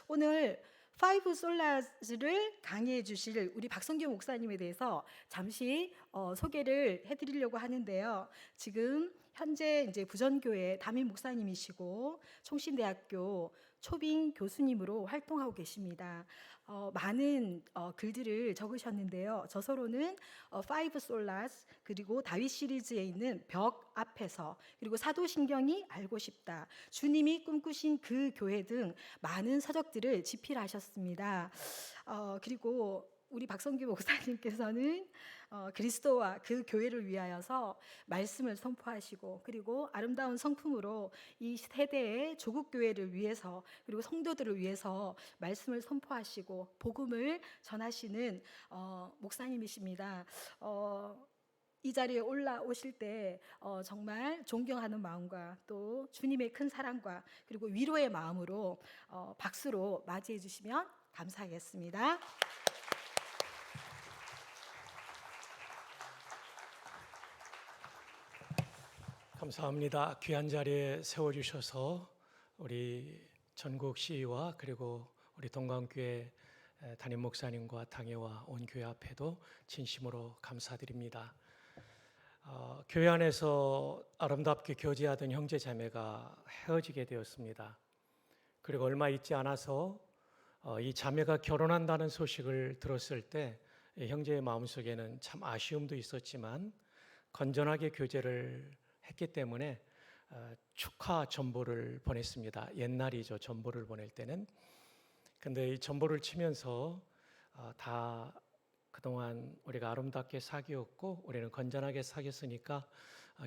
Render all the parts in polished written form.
오늘 파이브 솔라스를 강의해 주실 우리 박성규 목사님에 대해서 잠시 소개를 해드리려고 하는데요. 지금 현재 이제 부전교회 담임 목사님이시고 총신대학교 초빙 교수님으로 활동하고 계십니다. 많은 글들을 적으셨는데요. 저서로는 파이브 솔라스, 그리고 다윗 시리즈에 있는 벽 앞에서, 그리고 사도신경이 알고 싶다, 주님이 꿈꾸신 그 교회 등 많은 서적들을 집필하셨습니다. 그리고 우리 박성규 목사님께서는 그리스도와 그 교회를 위하여서 말씀을 선포하시고, 그리고 아름다운 성품으로 이 세대의 조국 교회를 위해서, 그리고 성도들을 위해서 말씀을 선포하시고 복음을 전하시는 목사님이십니다. 이 자리에 올라오실 때 정말 존경하는 마음과 또 주님의 큰 사랑과 그리고 위로의 마음으로 박수로 맞이해 주시면 감사하겠습니다. 감사합니다. 귀한 자리에 세워주셔서 우리 전국 시의와 그리고 우리 동광교회 담임 목사님과 당회와 온 교회 앞에도 진심으로 감사드립니다. 교회 안에서 아름답게 교제하던 형제 자매가 헤어지게 되었습니다. 그리고 얼마 있지 않아서 이 자매가 결혼한다는 소식을 들었을 때 형제의 마음속에는 참 아쉬움도 있었지만 건전하게 교제를 했기 때문에 축하 전보를 보냈습니다. 옛날이죠, 전보를 보낼 때는. 근데 이 전보를 치면서 다 그동안 우리가 아름답게 사귀었고 우리는 건전하게 사귀었으니까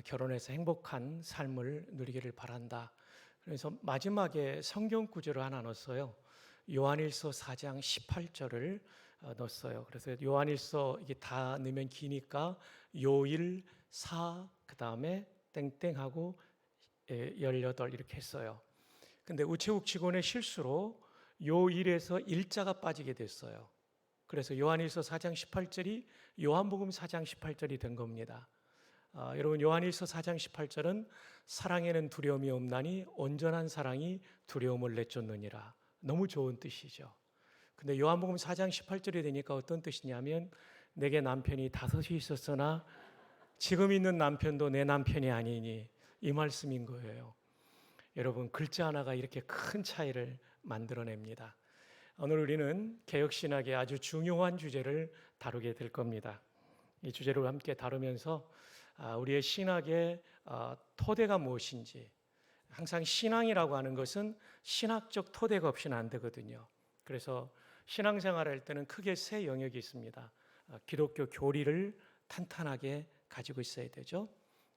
결혼해서 행복한 삶을 누리기를 바란다. 그래서 마지막에 성경 구절을 하나 넣었어요. 요한일서 4장 18절을 넣었어요. 그래서 요한일서 이게 다 넣으면 기니까 요일 4 그다음에 땡땡하고 18 이렇게 했어요. 근데 우체국 직원의 실수로 요일에서 일자가 빠지게 됐어요. 그래서 요한일서 4장 18절이 요한복음 4장 18절이 된 겁니다. 여러분, 요한일서 4장 18절은 사랑에는 두려움이 없나니 온전한 사랑이 두려움을 내쫓느니라. 너무 좋은 뜻이죠. 근데 요한복음 4장 18절이 되니까 어떤 뜻이냐면 내게 남편이 5이 있었으나 지금 있는 남편도 내 남편이 아니니, 이 말씀인 거예요. 여러분, 글자 하나가 이렇게 큰 차이를 만들어냅니다. 오늘 우리는 개혁신학의 아주 중요한 주제를 다루게 될 겁니다. 이 주제를 함께 다루면서 우리의 신학의 토대가 무엇인지, 항상 신앙이라고 하는 것은 신학적 토대가 없이는 안 되거든요. 그래서 신앙생활할 때는 크게 세 영역이 있습니다. 기독교 교리를 탄탄하게 가지고 있어야 되죠.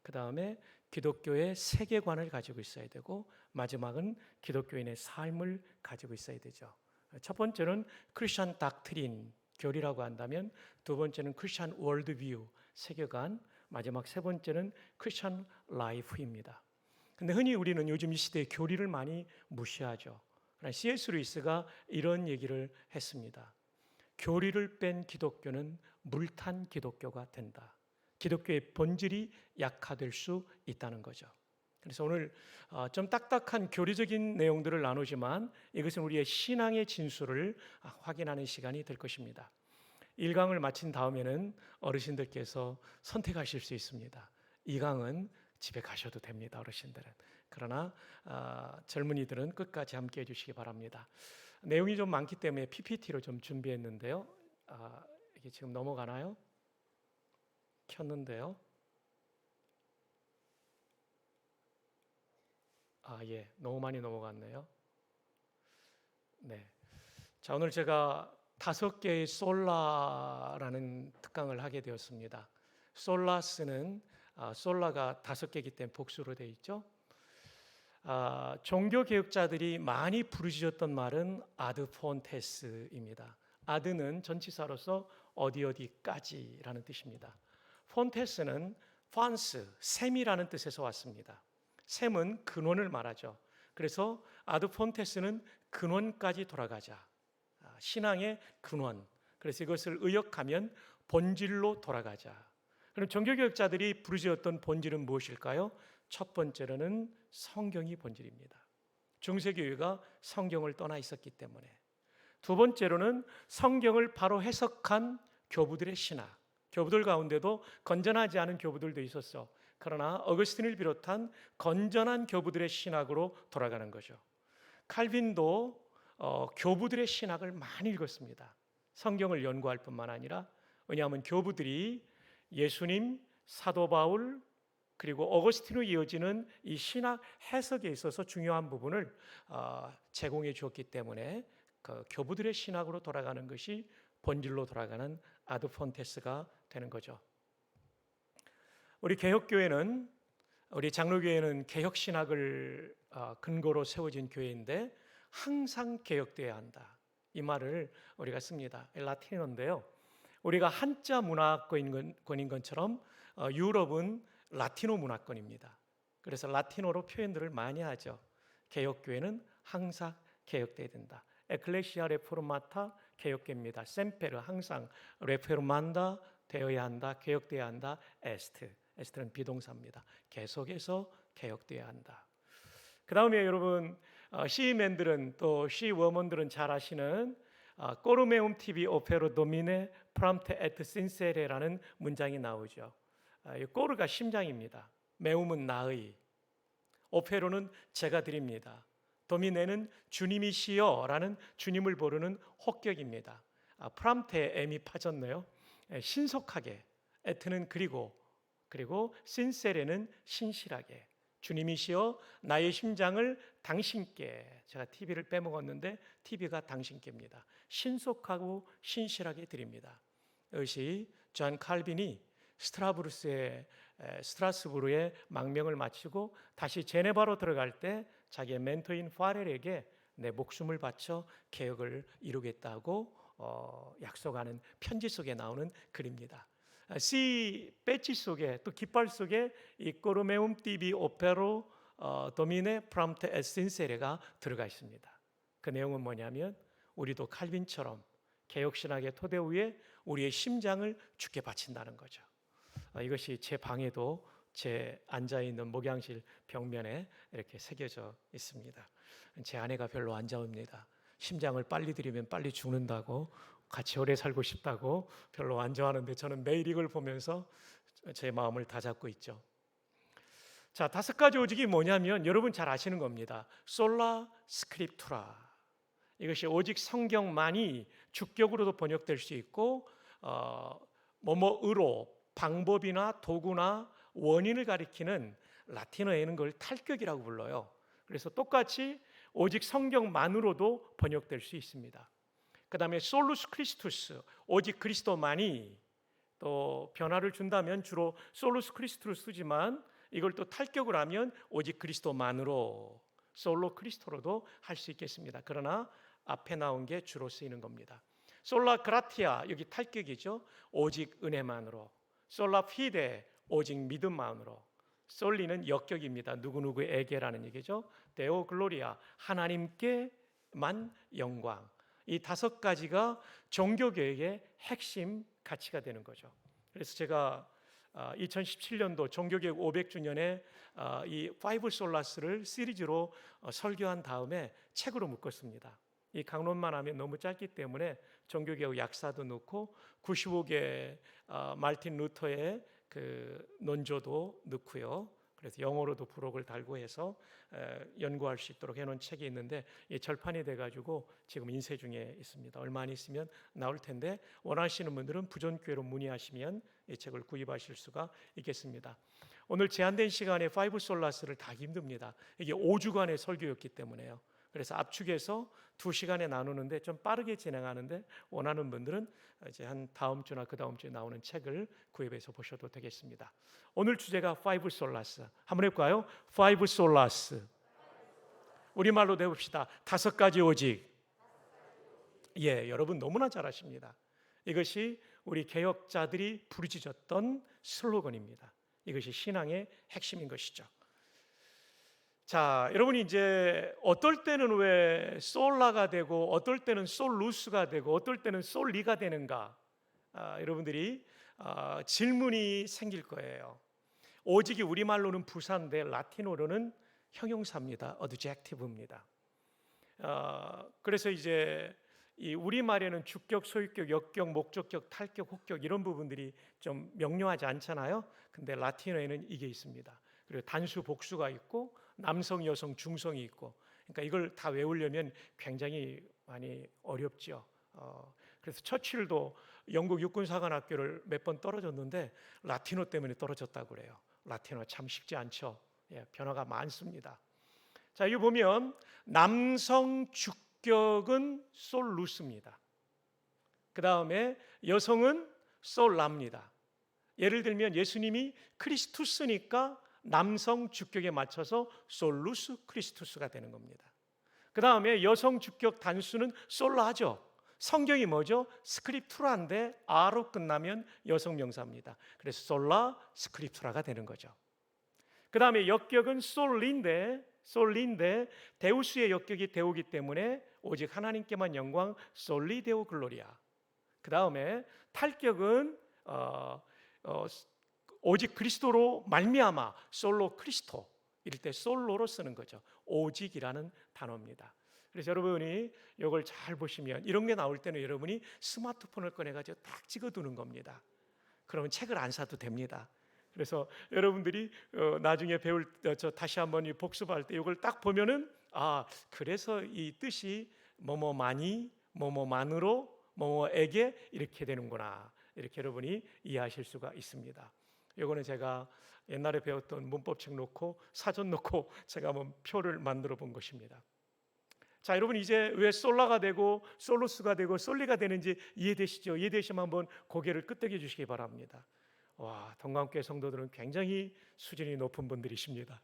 그 다음에 기독교의 세계관을 가지고 있어야 되고, 마지막은 기독교인의 삶을 가지고 있어야 되죠. 첫 번째는 크리스천 닥트린, 교리라고 한다면, 두 번째는 크리스천 월드뷰, 세계관, 마지막 세 번째는 크리스천 라이프입니다. 근데 흔히 우리는 요즘 이 시대에 교리를 많이 무시하죠. 그러나 C.S. 루이스가 이런 얘기를 했습니다. 교리를 뺀 기독교는 물탄 기독교가 된다. 기독교의 본질이 약화될 수 있다는 거죠. 그래서 오늘 좀 딱딱한 교리적인 내용들을 나누지만 이것은 우리의 신앙의 진수를 확인하는 시간이 될 것입니다. 1강을 마친 다음에는 어르신들께서 선택하실 수 있습니다. 2강은 집에 가셔도 됩니다, 어르신들은. 그러나 젊은이들은 끝까지 함께 해주시기 바랍니다. 내용이 좀 많기 때문에 PPT로 좀 준비했는데요. 이게 지금 넘어가나요? 켰는데요. 예, 너무 많이 넘어갔네요. 네. 자, 오늘 제가 5개의 솔라라는 특강을 하게 되었습니다. 솔라스는 솔라가 5개이기 때문에 복수로 되어 있죠. 종교개혁자들이 많이 부르짖었던 말은 아드 폰테스입니다. 아드는 전치사로서 어디까지라는 뜻입니다. 폰테스는 펀스, 샘이라는 뜻에서 왔습니다. 샘은 근원을 말하죠. 그래서 아드 폰테스는 근원까지 돌아가자. 신앙의 근원. 그래서 이것을 의역하면 본질로 돌아가자. 그럼 종교개혁자들이 부르짖었던 본질은 무엇일까요? 첫 번째로는 성경이 본질입니다. 중세교회가 성경을 떠나 있었기 때문에. 두 번째로는 성경을 바로 해석한 교부들의 신학. 교부들 가운데도 건전하지 않은 교부들도 있었어. 그러나 어거스틴을 비롯한 건전한 교부들의 신학으로 돌아가는 거죠. 칼빈도 교부들의 신학을 많이 읽었습니다. 성경을 연구할 뿐만 아니라, 왜냐하면 교부들이 예수님, 사도 바울, 그리고 어거스틴으로 이어지는 이 신학 해석에 있어서 중요한 부분을 제공해 주었기 때문에 그 교부들의 신학으로 돌아가는 것이 본질로 돌아가는 아드폰테스가 되는 거죠. 우리 개혁교회는, 우리 장로교회는 개혁신학을 근거로 세워진 교회인데 항상 개혁되어야 한다. 이 말을 우리가 씁니다. 라틴어인데요. 우리가 한자 문화권인 것처럼 유럽은 라틴어 문화권입니다. 그래서 라틴어로 표현들을 많이 하죠. 개혁교회는 항상 개혁되어야 된다. 에클레시아 레포르마타 개혁교회입니다. 셈페르 항상 레포르만다 되어야 한다. 개혁되어야 한다. 에스트는 비동사입니다. 계속해서 개혁되어야 한다. 그 다음에 여러분 시맨들은 또 시워먼들은 잘 아시는 꼬르메움 티비 오페로 도미네 프람테 에트 신세레라는 문장이 나오죠. 꼬르가 심장입니다. 메움은 나의, 오페로는 제가 드립니다. 도미네는 주님이시여라는 주님을 부르는 호격입니다. 프람테 M이 파졌네요. 신속하게, 에트는 그리고 신세레는 신실하게. 주님이시여 나의 심장을 당신께, 제가 TV를 빼먹었는데 TV가 당신께입니다. 신속하고 신실하게 드립니다. 이것이 존 칼빈이 스트라스부르의 망명을 마치고 다시 제네바로 들어갈 때 자기의 멘토인 파렐에게 내 목숨을 바쳐 개혁을 이루겠다고 약속하는 편지 속에 나오는 글입니다. 시 배지 속에 또 깃발 속에 이 꼬르메움 띠비 오페로 도미네 프람테 에센세레가 들어가 있습니다. 그 내용은 뭐냐면 우리도 칼빈처럼 개혁신학의 토대 위에 우리의 심장을 주께 바친다는 거죠. 이것이 제 방에도 제 앉아있는 목양실 벽면에 이렇게 새겨져 있습니다. 제 아내가 별로 안 좋아합니다. 심장을 빨리 들이면 빨리 죽는다고, 같이 오래 살고 싶다고 별로 안 좋아하는데 저는 매일 이걸 보면서 제 마음을 다잡고 있죠. 자, 5가지 오직이 뭐냐면 여러분 잘 아시는 겁니다. 솔라 스크립투라. 이것이 오직 성경만이 주격으로도 번역될 수 있고 뭐뭐으로, 방법이나 도구나 원인을 가리키는 라틴어에는 그걸 탈격이라고 불러요. 그래서 똑같이 오직 성경만으로도 번역될 수 있습니다. 그 다음에 솔루스 크리스투스, 오직 그리스도만이, 또 변화를 준다면 주로 솔루스 크리스투를 쓰지만 이걸 또 탈격을 하면 오직 그리스도만으로, 솔로 크리스토로도 할 수 있겠습니다. 그러나 앞에 나온 게 주로 쓰이는 겁니다. 솔라 그라티아, 여기 탈격이죠. 오직 은혜만으로. 솔라 피데, 오직 믿음만으로. 솔리는 역격입니다. 누구누구에게라는 얘기죠. 데오 글로리아, 하나님께만 영광. 이 5가지가 종교개혁의 핵심 가치가 되는 거죠. 그래서 제가 2017년도 종교개혁 500주년에 이 파이브 솔라스를 시리즈로 설교한 다음에 책으로 묶었습니다. 이 강론만 하면 너무 짧기 때문에 종교개혁 약사도 넣고 95개 말틴 루터의 그 논조도 넣고요. 그래서 영어로도 부록을 달고 해서 연구할 수 있도록 해놓은 책이 있는데 절판이 돼가지고 지금 인쇄 중에 있습니다. 얼마 안 있으면 나올 텐데 원하시는 분들은 부전교회로 문의하시면 이 책을 구입하실 수가 있겠습니다. 오늘 제한된 시간에 파이브 솔라스를 다 힘듭니다. 이게 5주간의 설교였기 때문에요. 그래서 압축해서 2시간에 나누는데 좀 빠르게 진행하는데 원하는 분들은 이제 한 다음 주나 그 다음 주에 나오는 책을 구입해서 보셔도 되겠습니다. 오늘 주제가 파이브 솔라스. 한번 해볼까요? 파이브 솔라스. 우리말로 내봅시다. 5가지 오직. 예, 여러분 너무나 잘 아십니다. 이것이 우리 개혁자들이 부르짖었던 슬로건입니다. 이것이 신앙의 핵심인 것이죠. 자, 여러분이 이제 어떨 때는 왜 솔라가 되고 어떨 때는 솔루스가 되고 어떨 때는 솔리가 되는가? 여러분들이 질문이 생길 거예요. 오직이 우리말로는 부사인데 라틴어로는 형용사입니다. adjective입니다. 그래서 이제 이 우리말에는 주격, 소유격, 역격, 목적격, 탈격, 혹격 이런 부분들이 좀 명료하지 않잖아요. 근데 라틴어에는 이게 있습니다. 그리고 단수, 복수가 있고 남성, 여성, 중성이 있고, 그러니까 이걸 다 외우려면 굉장히 많이 어렵죠. 그래서 처칠도 영국 육군사관학교를 몇 번 떨어졌는데 라틴어 때문에 떨어졌다고 그래요. 라틴어 참 쉽지 않죠. 예, 변화가 많습니다. 자, 이거 보면 남성 주격은 솔루스입니다. 그 다음에 여성은 솔라입니다. 예를 들면 예수님이 크리스투스니까 남성 주격에 맞춰서 솔루스 크리스투스가 되는 겁니다. 그 다음에 여성 주격 단수는 솔라죠. 성경이 뭐죠? 스크립투라인데 아로 끝나면 여성 명사입니다. 그래서 솔라 스크립투라가 되는 거죠. 그 다음에 역격은 솔리인데 데우스의 역격이 데우기 때문에 오직 하나님께만 영광, 솔리 데오 글로리아. 그 다음에 탈격은 오직 그리스도로 말미암아, 솔로 크리스토. 이럴 때 솔로로 쓰는 거죠. 오직이라는 단어입니다. 그래서 여러분이 이걸 잘 보시면 이런 게 나올 때는 여러분이 스마트폰을 꺼내가지고 딱 찍어두는 겁니다. 그러면 책을 안 사도 됩니다. 그래서 여러분들이 나중에 배울 다시 한번 복습할 때 이걸 딱 보면은 그래서 이 뜻이 뭐뭐만이, 뭐뭐만으로, 뭐뭐에게 이렇게 되는구나. 이렇게 여러분이 이해하실 수가 있습니다. 이거는 제가 옛날에 배웠던 문법책 놓고 사전 놓고 제가 한번 표를 만들어 본 것입니다. 자, 여러분 이제 왜 솔라가 되고 솔루스가 되고 솔리가 되는지 이해되시죠? 이해되시면 한번 고개를 끄덕여 주시기 바랍니다. 와, 동광교회 성도들은 굉장히 수준이 높은 분들이십니다.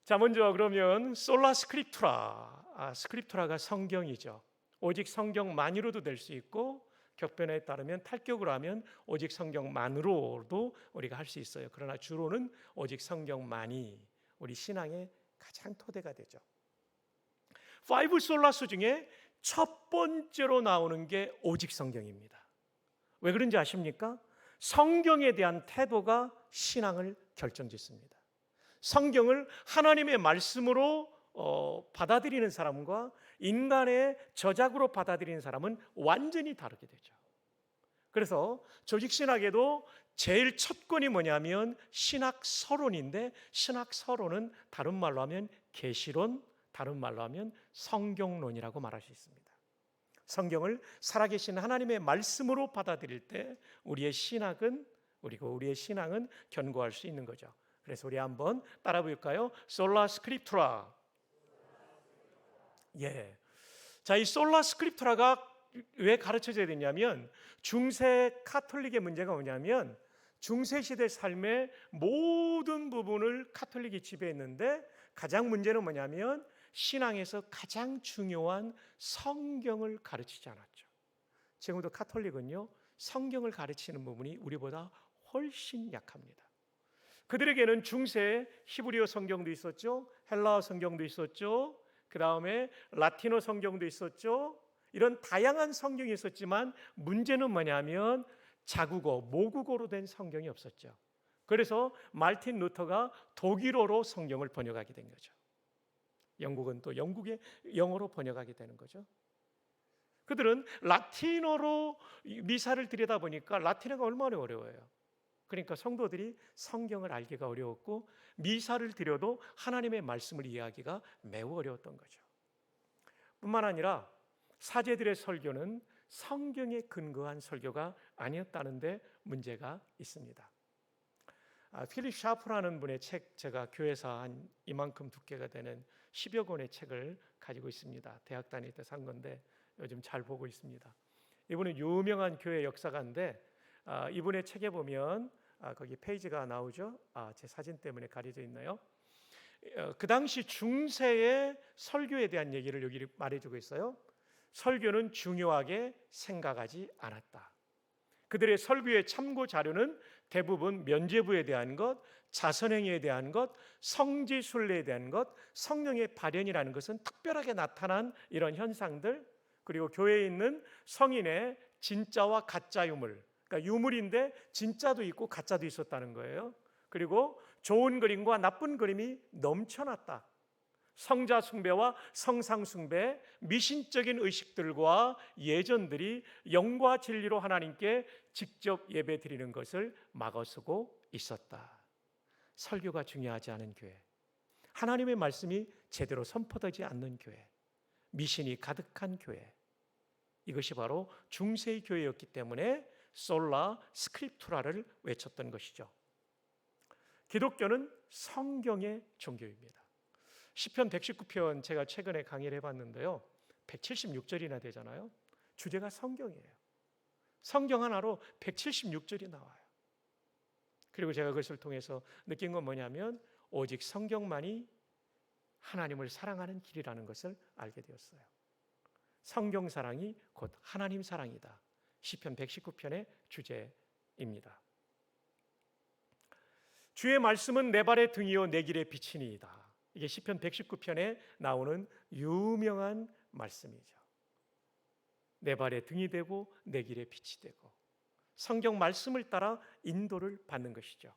자, 먼저 그러면 솔라 스크립투라. 스크립투라가 성경이죠. 오직 성경만으로도 될 수 있고 격변에 따르면 탈격으로 하면 오직 성경만으로도 우리가 할 수 있어요. 그러나 주로는 오직 성경만이 우리 신앙의 가장 토대가 되죠. 5 솔라스 중에 첫 번째로 나오는 게 오직 성경입니다. 왜 그런지 아십니까? 성경에 대한 태도가 신앙을 결정짓습니다. 성경을 하나님의 말씀으로 받아들이는 사람과 인간의 저작으로 받아들이는 사람은 완전히 다르게 되죠. 그래서 조직신학에도 제일 첫 권이 뭐냐면 신학서론인데, 신학서론은 다른 말로 하면 계시론, 다른 말로 하면 성경론이라고 말할 수 있습니다. 성경을 살아계신 하나님의 말씀으로 받아들일 때 우리의 신앙은 견고할 수 있는 거죠. 그래서 우리 한번 따라 볼까요? 솔라 스크립투라. 예. 자, 이 솔라 스크립투라가 왜 가르쳐져야 되냐면 중세 카톨릭의 문제가 뭐냐면 중세 시대 삶의 모든 부분을 카톨릭이 지배했는데 가장 문제는 뭐냐면 신앙에서 가장 중요한 성경을 가르치지 않았죠. 지금도 카톨릭은요, 성경을 가르치는 부분이 우리보다 훨씬 약합니다. 그들에게는 중세 히브리어 성경도 있었죠, 헬라어 성경도 있었죠, 그 다음에 라틴어 성경도 있었죠. 이런 다양한 성경이 있었지만 문제는 뭐냐면 자국어, 모국어로 된 성경이 없었죠. 그래서 말틴 루터가 독일어로 성경을 번역하게 된 거죠. 영국은 또 영국의 영어로 번역하게 되는 거죠. 그들은 라틴어로 미사를 드리다 보니까 라틴어가 얼마나 어려워요. 그러니까 성도들이 성경을 알기가 어려웠고 미사를 드려도 하나님의 말씀을 이해하기가 매우 어려웠던 거죠. 뿐만 아니라 사제들의 설교는 성경에 근거한 설교가 아니었다는 데 문제가 있습니다. 필립 샤프라는 분의 책, 제가 교회에서 한 이만큼 두께가 되는 10여 권의 책을 가지고 있습니다. 대학 다닐 때 산 건데 요즘 잘 보고 있습니다. 이분은 유명한 교회 역사가인데 이분의 책에 보면 거기 페이지가 나오죠. 제 사진 때문에 가려져 있나요? 그 당시 중세의 설교에 대한 얘기를 여기 말해주고 있어요. 설교는 중요하게 생각하지 않았다. 그들의 설교의 참고 자료는 대부분 면죄부에 대한 것, 자선행위에 대한 것, 성지순례에 대한 것, 성령의 발현이라는 것은 특별하게 나타난 이런 현상들, 그리고 교회에 있는 성인의 진짜와 가짜 유물, 그러니까 유물인데 진짜도 있고 가짜도 있었다는 거예요. 그리고 좋은 그림과 나쁜 그림이 넘쳐났다. 성자 숭배와 성상 숭배, 미신적인 의식들과 예전들이 영과 진리로 하나님께 직접 예배 드리는 것을 막아서고 있었다. 설교가 중요하지 않은 교회, 하나님의 말씀이 제대로 선포되지 않는 교회, 미신이 가득한 교회, 이것이 바로 중세의 교회였기 때문에 솔라 스크립투라를 외쳤던 것이죠. 기독교는 성경의 종교입니다. 시편 119편 제가 최근에 강의를 해봤는데요, 176절이나 되잖아요. 주제가 성경이에요. 성경 하나로 176절이 나와요. 그리고 제가 그것을 통해서 느낀 건 뭐냐면 오직 성경만이 하나님을 사랑하는 길이라는 것을 알게 되었어요. 성경 사랑이 곧 하나님 사랑이다. 시편 119편의 주제입니다. 주의 말씀은 내 발의 등이요 내 길의 빛이니이다. 이게 시편 119편에 나오는 유명한 말씀이죠. 내 발의 등이 되고 내 길의 빛이 되고 성경 말씀을 따라 인도를 받는 것이죠.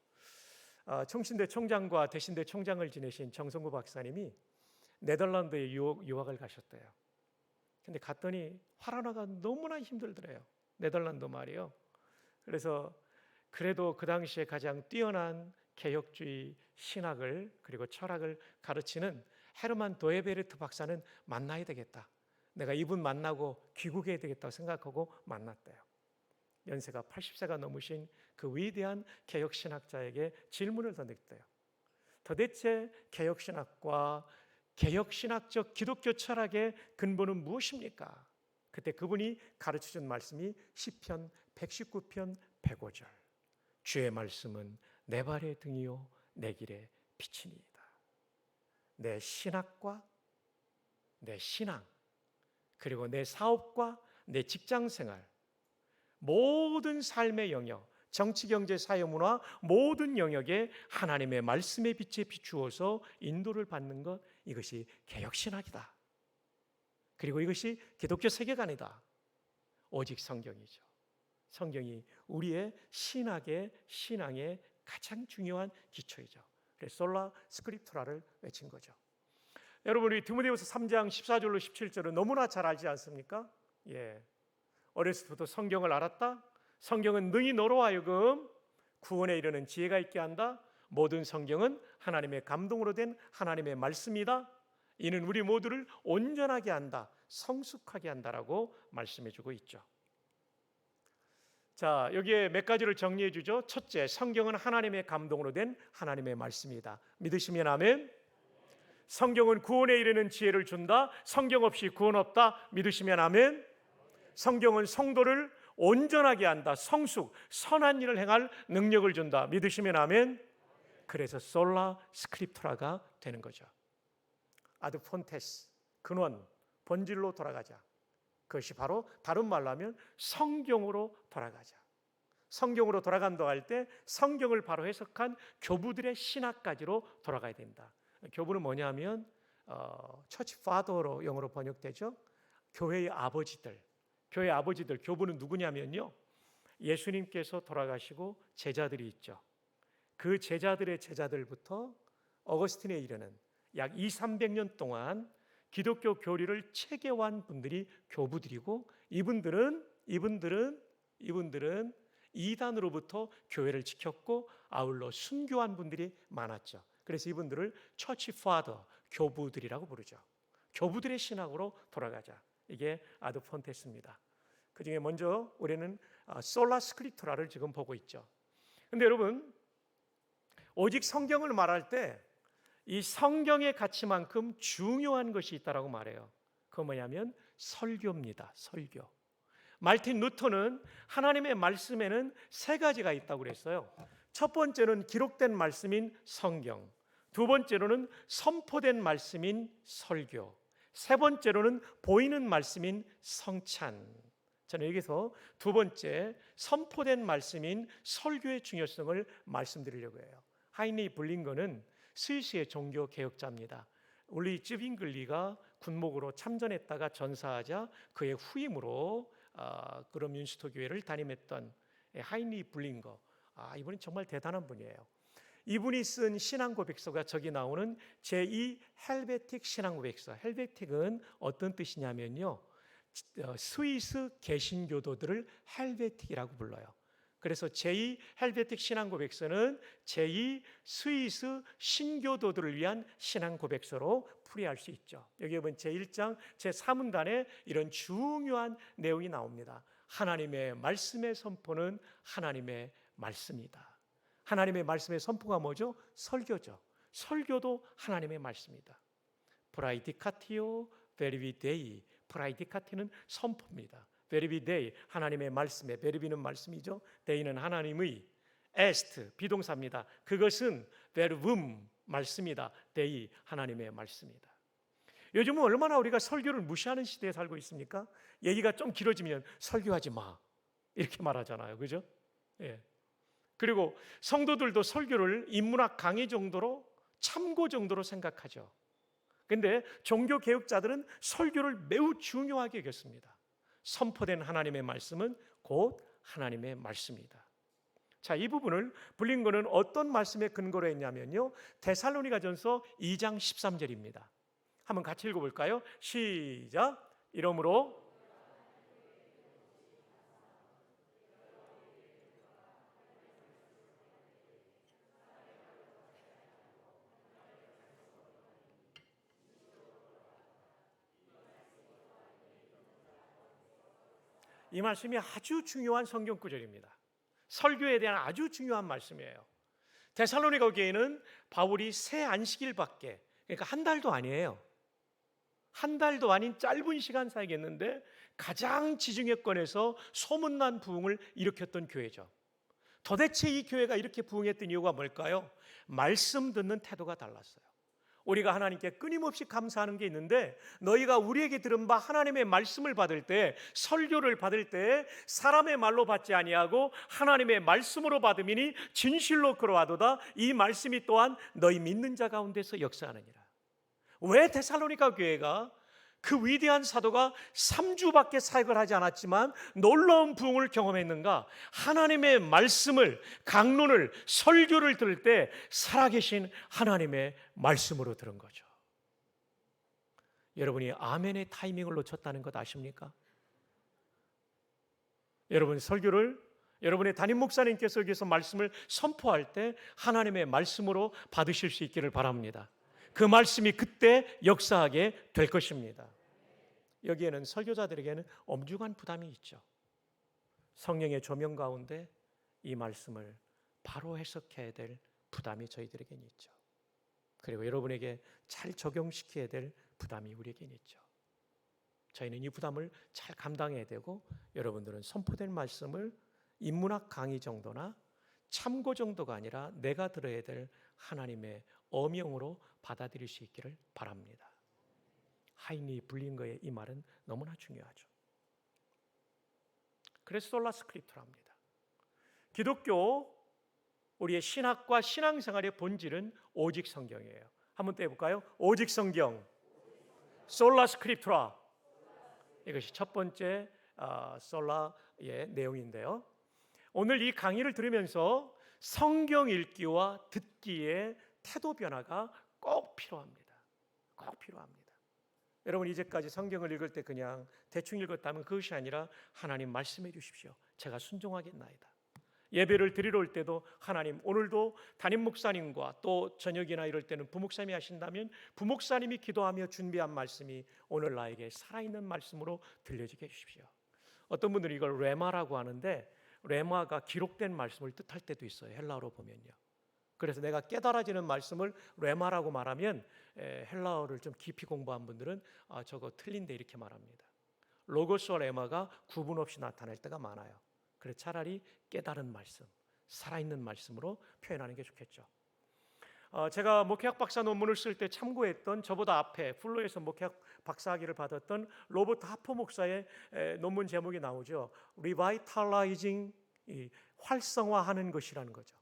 청신대 총장과 대신대 총장을 지내신 정성구 박사님이 네덜란드에 유학을 가셨대요. 근데 갔더니 화라나가 너무나 힘들더래요. 네덜란드 말이요. 그래서 그래도 그 당시에 가장 뛰어난 개혁주의 신학을 그리고 철학을 가르치는 헤르만 도에베르트 박사는 만나야 되겠다. 내가 이분 만나고 귀국해야 되겠다고 생각하고 만났대요. 연세가 80세가 넘으신 그 위대한 개혁신학자에게 질문을 던졌대요. 도대체 개혁신학과 개혁신학적 기독교 철학의 근본은 무엇입니까? 그때 그분이 가르쳐준 말씀이 시편 119편 105절. 주의 말씀은 내 발의 등이요 내 길의 빛이니이다. 내 신학과 내 신앙 그리고 내 사업과 내 직장생활, 모든 삶의 영역, 정치, 경제, 사회, 문화 모든 영역에 하나님의 말씀의 빛에 비추어서 인도를 받는 것, 이것이 개혁신학이다. 그리고 이것이 기독교 세계관이다. 오직 성경이죠. 성경이 우리의 신앙의 가장 중요한 기초이죠. 그래서 솔라 스크립투라를 외친 거죠. 여러분, 우리 디모데후서 3장 14절로 17절은 너무나 잘 알지 않습니까? 예. 어렸을 때부터 성경을 알았다. 성경은 능히 너로 하여금 구원에 이르는 지혜가 있게 한다. 모든 성경은 하나님의 감동으로 된 하나님의 말씀이다. 이는 우리 모두를 온전하게 한다, 성숙하게 한다라고 말씀해 주고 있죠. 자, 여기에 몇 가지를 정리해 주죠. 첫째, 성경은 하나님의 감동으로 된 하나님의 말씀이다. 믿으시면 아멘. 성경은 구원에 이르는 지혜를 준다. 성경 없이 구원 없다. 믿으시면 아멘. 성경은 성도를 온전하게 한다. 성숙, 선한 일을 행할 능력을 준다. 믿으시면 아멘. 그래서 솔라 스크립투라가 되는 거죠. 아드 폰테스, 근원, 본질로 돌아가자. 그것이 바로 다른 말로 하면 성경으로 돌아가자. 성경으로 돌아간다고 할 때 성경을 바로 해석한 교부들의 신학까지로 돌아가야 된다. 교부는 뭐냐면 처치 파더로 영어로 번역되죠. 교회의 아버지들. 교회의 아버지들, 교부는 누구냐면요, 예수님께서 돌아가시고 제자들이 있죠. 그 제자들의 제자들부터 어거스틴에 이르는 약 200~300년 동안 기독교 교리를 체계화한 분들이 교부들이고, 이분들은 이단으로부터 교회를 지켰고 아울러 순교한 분들이 많았죠. 그래서 이분들을 처치 파더, 교부들이라고 부르죠. 교부들의 신학으로 돌아가자. 이게 아드 폰테스입니다. 그중에 먼저 우리는 솔라 스크립투라를 지금 보고 있죠. 근데 여러분, 오직 성경을 말할 때 이 성경의 가치만큼 중요한 것이 있다라고 말해요. 그건 뭐냐면 설교입니다. 설교. 말틴 루터는 하나님의 말씀에는 세 가지가 있다고 그랬어요. 첫 번째는 기록된 말씀인 성경, 두 번째로는 선포된 말씀인 설교, 세 번째로는 보이는 말씀인 성찬. 저는 여기서 두 번째 선포된 말씀인 설교의 중요성을 말씀드리려고 해요. 하이니 블링거는 스위스의 종교 개혁자입니다. 울리 쯔빙글리가 군목으로 참전했다가 전사하자 그의 후임으로 그럼 윤스토 교회를 담임했던 하이니 블링거. 이분은 정말 대단한 분이에요. 이분이 쓴 신앙고백서가 저기 나오는 제2 헬베틱 신앙고백서. 헬베틱은 어떤 뜻이냐면요, 스위스 개신교도들을 헬베틱이라고 불러요. 그래서 제2 헬베틱 신앙고백서는 제2 스위스 신교도들을 위한 신앙고백서로 풀이할 수 있죠. 여기 보면 제1장 제3문단에 이런 중요한 내용이 나옵니다. 하나님의 말씀의 선포는 하나님의 말씀이다. 하나님의 말씀의 선포가 뭐죠? 설교죠. 설교도 하나님의 말씀이다. 프라이디카티오 베리비데이. 프라이디카티는 선포입니다. 베리비데이, 하나님의 말씀에, 베리비는 말씀이죠. 데이는 하나님의, 에스트 비동사입니다. 그것은 베르붐 말씀이다. 데이 하나님의 말씀이다. 요즘은 얼마나 우리가 설교를 무시하는 시대에 살고 있습니까? 얘기가 좀 길어지면 설교하지 마 이렇게 말하잖아요. 그죠? 예. 그리고 성도들도 설교를 인문학 강의 정도로, 참고 정도로 생각하죠. 근데 종교 개혁자들은 설교를 매우 중요하게 여겼습니다. 선포된 하나님의 말씀은 곧 하나님의 말씀이다. 자, 이 부분을 블링건은 어떤 말씀에 근거로 했냐면요, 데살로니가전서 2장 13절입니다. 한번 같이 읽어볼까요? 시작. 이러므로 이 말씀이 아주 중요한 성경 구절입니다. 설교에 대한 아주 중요한 말씀이에요. 데살로니가 교회는 바울이 새 안식일밖에, 그러니까 한 달도 아니에요. 한 달도 아닌 짧은 시간 사이겠는데 가장 지중해권에서 소문난 부흥을 일으켰던 교회죠. 도대체 이 교회가 이렇게 부흥했던 이유가 뭘까요? 말씀 듣는 태도가 달랐어요. 우리가 하나님께 끊임없이 감사하는 게 있는데, 너희가 우리에게 들은 바 하나님의 말씀을 받을 때, 설교를 받을 때 사람의 말로 받지 아니하고 하나님의 말씀으로 받음이니 진실로 그러하도다. 이 말씀이 또한 너희 믿는 자 가운데서 역사하느니라. 왜 데살로니가 교회가, 그 위대한 사도가 3주밖에 사역을 하지 않았지만 놀라운 부흥을 경험했는가? 하나님의 말씀을, 강론을, 설교를 들을 때 살아계신 하나님의 말씀으로 들은 거죠. 여러분이 아멘의 타이밍을 놓쳤다는 것 아십니까? 여러분 설교를, 여러분의 담임 목사님께서 여기서 말씀을 선포할 때 하나님의 말씀으로 받으실 수 있기를 바랍니다. 그 말씀이 그때 역사하게 될 것입니다. 여기에는 설교자들에게는 엄중한 부담이 있죠. 성령의 조명 가운데 이 말씀을 바로 해석해야 될 부담이 저희들에게는 있죠. 그리고 여러분에게 잘 적용시켜야 될 부담이 우리에게는 있죠. 저희는 이 부담을 잘 감당해야 되고, 여러분들은 선포된 말씀을 인문학 강의 정도나 참고 정도가 아니라 내가 들어야 될 하나님의 어명으로 받아들일 수 있기를 바랍니다. 하이니 블링거의 이 말은 너무나 중요하죠. 그래서 솔라 스크립트랍니다. 기독교, 우리의 신학과 신앙생활의 본질은 오직 성경이에요. 한번 또 해볼까요? 오직 성경, 솔라 스크립트라. 이것이 첫 번째 솔라의 내용인데요. 오늘 이 강의를 들으면서 성경 읽기와 듣기의 태도 변화가 꼭 필요합니다. 꼭 필요합니다. 여러분 이제까지 성경을 읽을 때 그냥 대충 읽었다면 그것이 아니라 하나님 말씀해 주십시오. 제가 순종하겠나이다. 예배를 드리러 올 때도 하나님, 오늘도 담임 목사님과 또 저녁이나 이럴 때는 부목사님이 하신다면 부목사님이 기도하며 준비한 말씀이 오늘 나에게 살아있는 말씀으로 들려지게 해주십시오. 어떤 분들은 이걸 레마라고 하는데, 레마가 기록된 말씀을 뜻할 때도 있어요. 헬라어로 보면요. 그래서 내가 깨달아지는 말씀을 레마라고 말하면 헬라어를 좀 깊이 공부한 분들은 저거 틀린데 이렇게 말합니다. 로고스와 레마가 구분 없이 나타날 때가 많아요. 그래서 차라리 깨달은 말씀, 살아있는 말씀으로 표현하는 게 좋겠죠. 제가 목회학 박사 논문을 쓸 때 참고했던, 저보다 앞에 플로에서 목회학 박사학위를 받았던 로버트 하퍼 목사의 논문 제목이 나오죠. Revitalizing, 활성화하는 것이라는 거죠.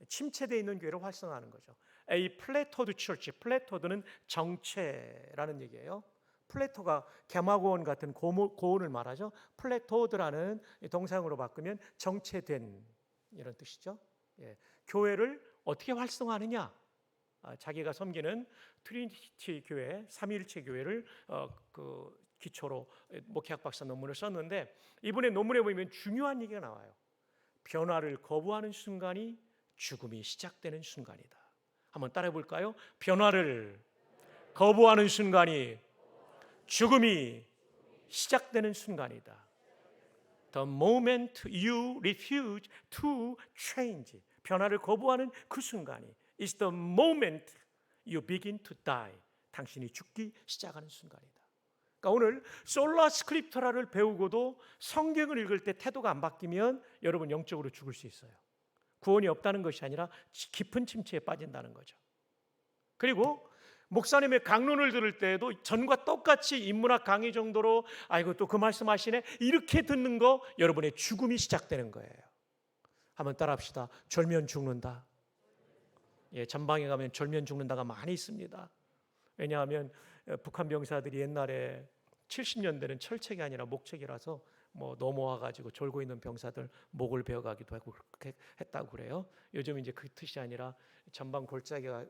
침체되어 있는 교회를 활성화하는 거죠. A plateaued church, 플래토드는 정체라는 얘기예요. 플래토가 개마고원 같은 고온을 말하죠. 플래토드라는 동사형으로 바꾸면 정체된 이런 뜻이죠. 예, 교회를 어떻게 활성화하느냐? 자기가 섬기는 트리니티 교회, 삼위일체 교회를 기초로 목회학 박사 논문을 썼는데, 이번에 논문에 보면 중요한 얘기가 나와요. 변화를 거부하는 순간이 죽음이 시작되는 순간이다. 한번 따라해 볼까요? 변화를 거부하는 순간이 죽음이 시작되는 순간이다. The moment you refuse to change, 변화를 거부하는 그 순간이 is the moment you begin to die, 당신이 죽기 시작하는 순간이다. 그러니까 오늘 솔라 스크립트라를 배우고도 성경을 읽을 때 태도가 안 바뀌면 여러분 영적으로 죽을 수 있어요. 구원이 없다는 것이 아니라 깊은 침체에 빠진다는 거죠. 그리고 목사님의 강론을 들을 때에도 전과 똑같이 인문학 강의 정도로 아이고 또 그 말씀하시네 이렇게 듣는 거 여러분의 죽음이 시작되는 거예요. 한번 따라합시다. 절면 죽는다. 예, 전방에 가면 절면 죽는다가 많이 있습니다. 왜냐하면 북한 병사들이 옛날에 70년대는 철책이 아니라 목책이라서 넘어와 가지고 졸고 있는 병사들 목을 베어가기도 하고 그렇게 했다고 그래요. 요즘 이제 그 뜻이 아니라 전방 골짜기가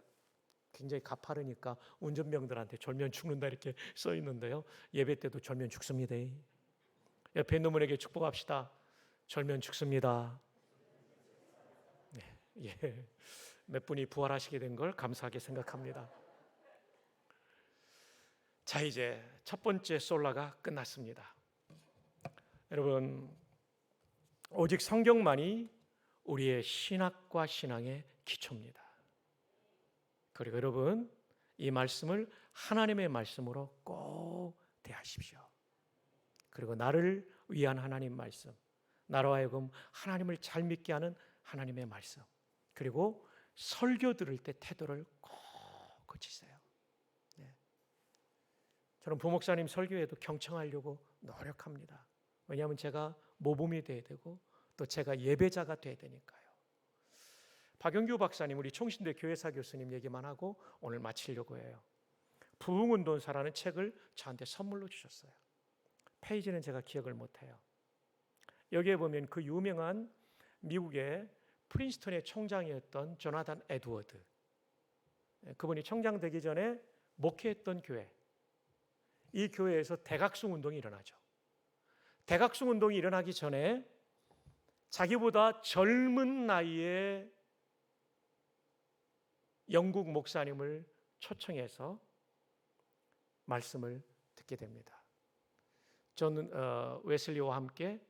굉장히 가파르니까 운전병들한테 절면 죽는다 이렇게 써 있는데요. 예배 때도 절면 죽습니다. 옆에 있는 분에게 축복합시다. 절면 죽습니다. 네, 예. 몇 분이 부활하시게 된 걸 감사하게 생각합니다. 자, 이제 첫 번째 솔라가 끝났습니다. 여러분, 오직 성경만이 우리의 신학과 신앙의 기초입니다. 그리고 여러분, 이 말씀을 하나님의 말씀으로 꼭 대하십시오. 그리고 나를 위한 하나님 말씀, 나로 하여금 하나님을 잘 믿게 하는 하나님의 말씀, 그리고 설교 들을 때 태도를 꼭 고치세요. 네. 저는 부목사님 설교에도 경청하려고 노력합니다. 왜냐하면 제가 모범이 돼야 되고 또 제가 예배자가 돼야 되니까요. 박영규 박사님, 우리 총신대 교회사 교수님 얘기만 하고 오늘 마치려고 해요. 부흥운동사라는 책을 저한테 선물로 주셨어요. 페이지는 제가 기억을 못해요. 여기에 보면 그 유명한 미국의 프린스턴의 총장이었던 조나단 에드워드, 그분이 총장 되기 전에 목회했던 교회, 이 교회에서 대각성 운동이 일어나죠. 대각성 운동이 일어나기 전에 자기보다 젊은 나이에 영국 목사님을 초청해서 말씀을 듣게 됩니다. 존 웨슬리와 함께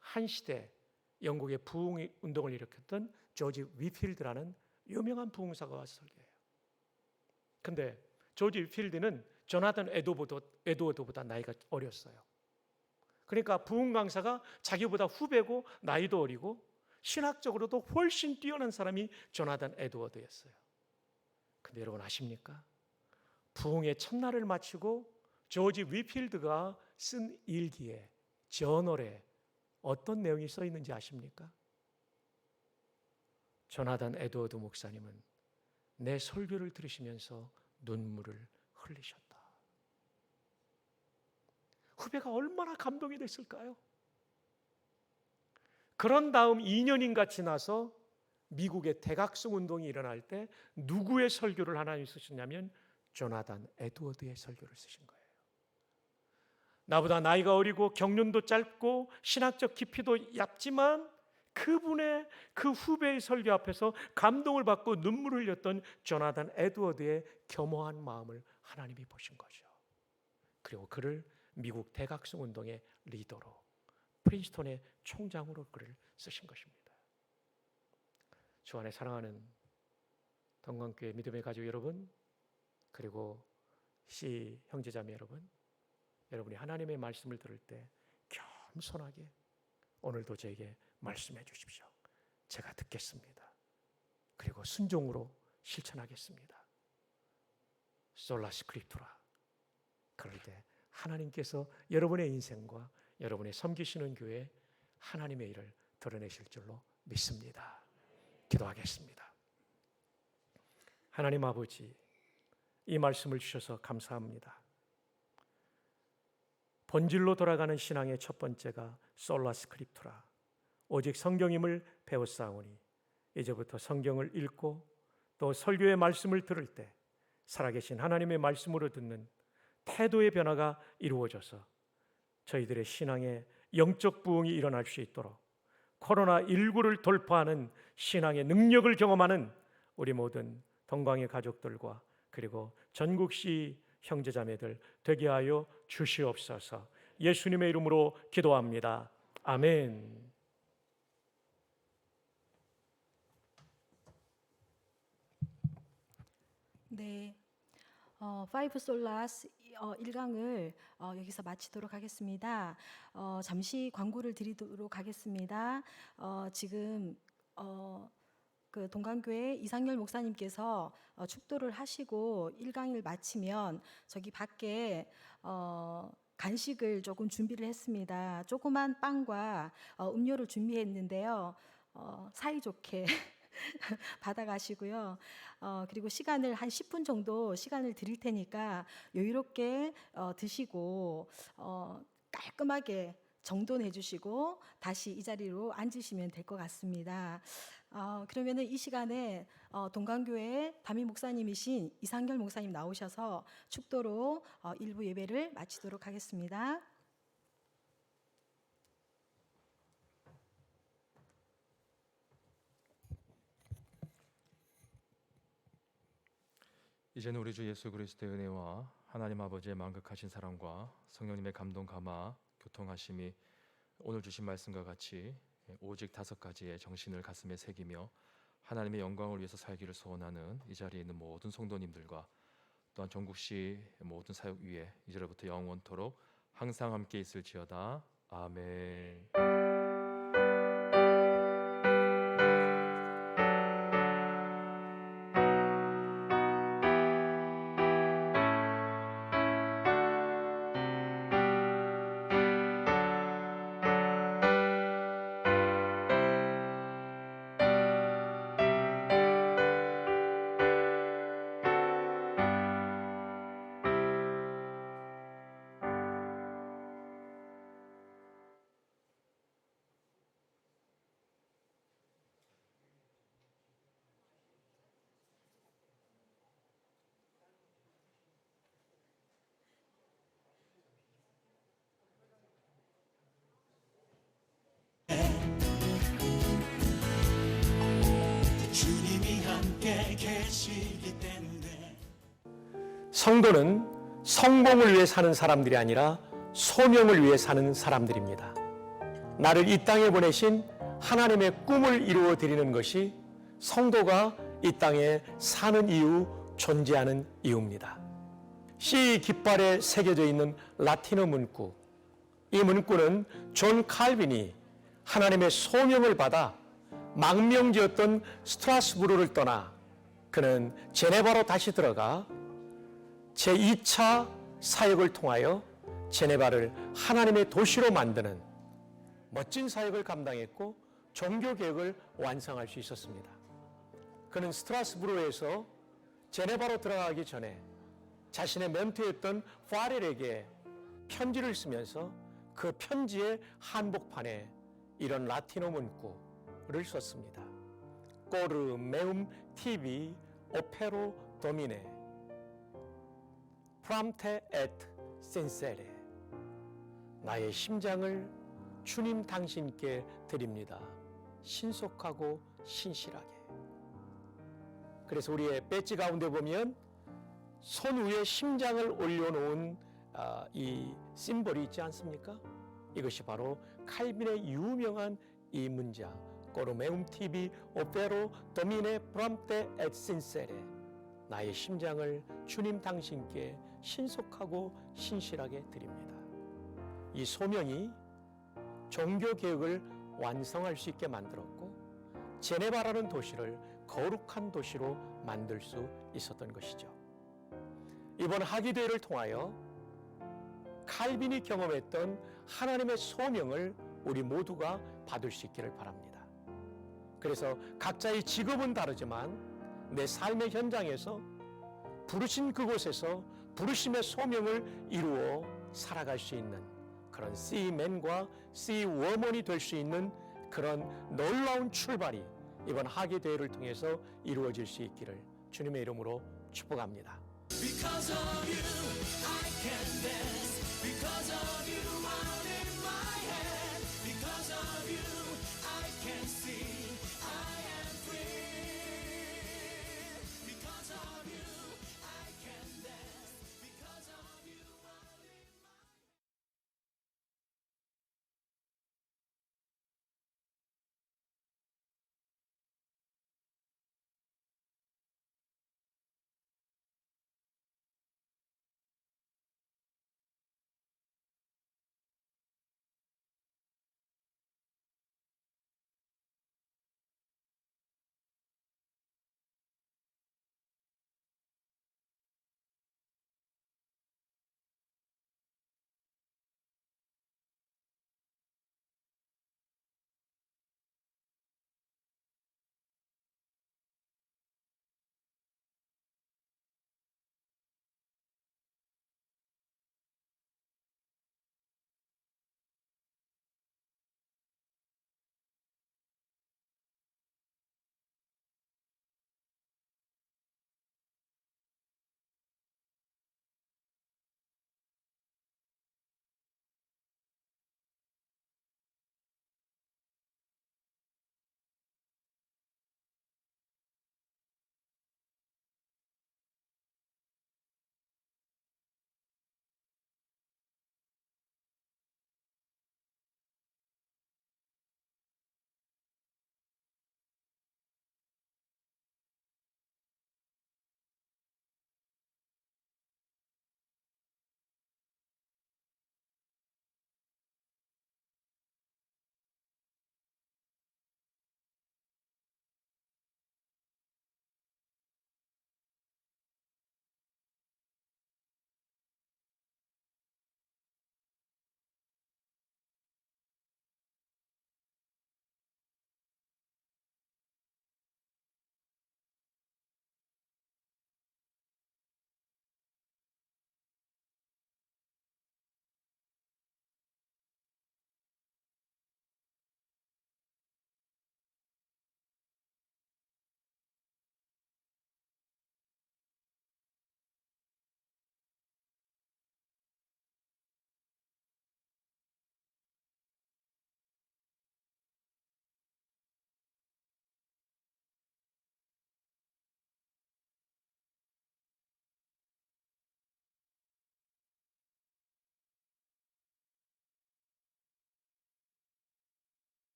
한 시대 영국의 부흥 운동을 일으켰던 조지 위필드라는 유명한 부흥사가 와서 설교해요. 근데 조지 위필드는 조나단 에드워드보다 나이가 어렸어요. 그러니까 부흥 강사가 자기보다 후배고 나이도 어리고 신학적으로도 훨씬 뛰어난 사람이 조나단 에드워드였어요. 근데 여러분 아십니까? 부흥의 첫날을 마치고 조지 위필드가 쓴 일기에, 저널에 어떤 내용이 써 있는지 아십니까? 조나단 에드워드 목사님은 내 설교를 들으시면서 눈물을 흘리셨다. 후배가 얼마나 감동이 됐을까요? 그런 다음 2년인가 지나서 미국의 대각성 운동이 일어날 때 누구의 설교를 하나님이 쓰셨냐면 조나단 에드워드의 설교를 쓰신 거예요. 나보다 나이가 어리고 경륜도 짧고 신학적 깊이도 얕지만 그분의 그 후배의 설교 앞에서 감동을 받고 눈물을 흘렸던 조나단 에드워드의 겸허한 마음을 하나님이 보신 거죠. 그리고 그를 미국 대각성 운동의 리더로, 프린스턴의 총장으로 그를 쓰신 것입니다. 주 안에 사랑하는 동광교회 믿음의 가족 여러분, 그리고 시 형제자매 여러분, 여러분이 하나님의 말씀을 들을 때 겸손하게 오늘도 저에게 말씀해 주십시오. 제가 듣겠습니다. 그리고 순종으로 실천하겠습니다. 솔라 스크립투라. 그럴 때 하나님께서 여러분의 인생과 여러분의 섬기시는 교회에 하나님의 일을 드러내실 줄로 믿습니다. 기도하겠습니다. 하나님 아버지, 이 말씀을 주셔서 감사합니다. 본질로 돌아가는 신앙의 첫 번째가 솔라 스크립투라, 오직 성경임을 배웠사오니 이제부터 성경을 읽고 또 설교의 말씀을 들을 때 살아계신 하나님의 말씀으로 듣는 태도의 변화가 이루어져서 저희들의 신앙의 영적 부흥이 일어날 수 있도록 코로나19를 돌파하는 신앙의 능력을 경험하는 우리 모든 동광의 가족들과 그리고 전국시 형제자매들 되게 하여 주시옵소서. 예수님의 이름으로 기도합니다. 아멘. 네, 파이브 솔라스 1강을 여기서 마치도록 하겠습니다. 잠시 광고를 드리도록 하겠습니다. 지금 그 동강교회 이상열 목사님께서 축도를 하시고 1강을 마치면 저기 밖에 간식을 조금 준비를 했습니다. 조그만 빵과 음료를 준비했는데요. 사이좋게 받아가시고요. 그리고 시간을 한 10분 정도 시간을 드릴 테니까 여유롭게 드시고 깔끔하게 정돈해 주시고 다시 이 자리로 앉으시면 될 것 같습니다. 그러면은 이 시간에 동강교회 담임 목사님이신 이상결 목사님 나오셔서 축도로 일부 예배를 마치도록 하겠습니다. 이제는 우리 주 예수 그리스도의 은혜와 하나님 아버지의 만극하신 사랑과 성령님의 감동 감화 교통하심이 오늘 주신 말씀과 같이 오직 5가지의 정신을 가슴에 새기며 하나님의 영광을 위해서 살기를 소원하는 이 자리에 있는 모든 성도님들과 또한 전국시 모든 사역 위에 이제로부터 영원토록 항상 함께 있을지어다. 아멘. 성도는 성공을 위해 사는 사람들이 아니라 소명을 위해 사는 사람들입니다. 나를 이 땅에 보내신 하나님의 꿈을 이루어 드리는 것이 성도가 이 땅에 사는 이유, 존재하는 이유입니다. C 깃발에 새겨져 있는 라틴어 문구, 이 문구는 존 칼빈이 하나님의 소명을 받아 망명지었던 스트라스부르를 떠나 그는 제네바로 다시 들어가 제2차 사역을 통하여 제네바를 하나님의 도시로 만드는 멋진 사역을 감당했고 종교개혁을 완성할 수 있었습니다. 그는 스트라스부르에서 제네바로 들어가기 전에 자신의 멘토였던 파렐에게 편지를 쓰면서 그 편지의 한복판에 이런 라틴어 문구를 썼습니다. 꼬르 메움 티비 오페로 도미네 프람테 에트 신세레 나의 심장을 주님 당신께 드립니다. 신속하고 신실하게. 그래서 우리의 배지 가운데 보면 손 위에 심장을 올려놓은 이 심볼이 있지 않습니까? 이것이 바로 칼빈의 유명한 이 문장 꼬르메움 티비 오페로 도미네 프람테 에트 신세레 나의 심장을 주님 당신께 신속하고 신실하게 드립니다. 이 소명이 종교개혁을 완성할 수 있게 만들었고 제네바라는 도시를 거룩한 도시로 만들 수 있었던 것이죠. 이번 학위대회를 통하여 칼빈이 경험했던 하나님의 소명을 우리 모두가 받을 수 있기를 바랍니다. 그래서 각자의 직업은 다르지만 내 삶의 현장에서 부르신 그곳에서 부르심의 소명을 이루어 살아갈 수 있는 그런 씨맨과 씨워먼이 될 수 있는 그런 놀라운 출발이 이번 하계 대회를 통해서 이루어질 수 있기를 주님의 이름으로 축복합니다. Because of you, I can dance. Because of you, I'm in my head. Because of you, I can sing. I am free. Because of you.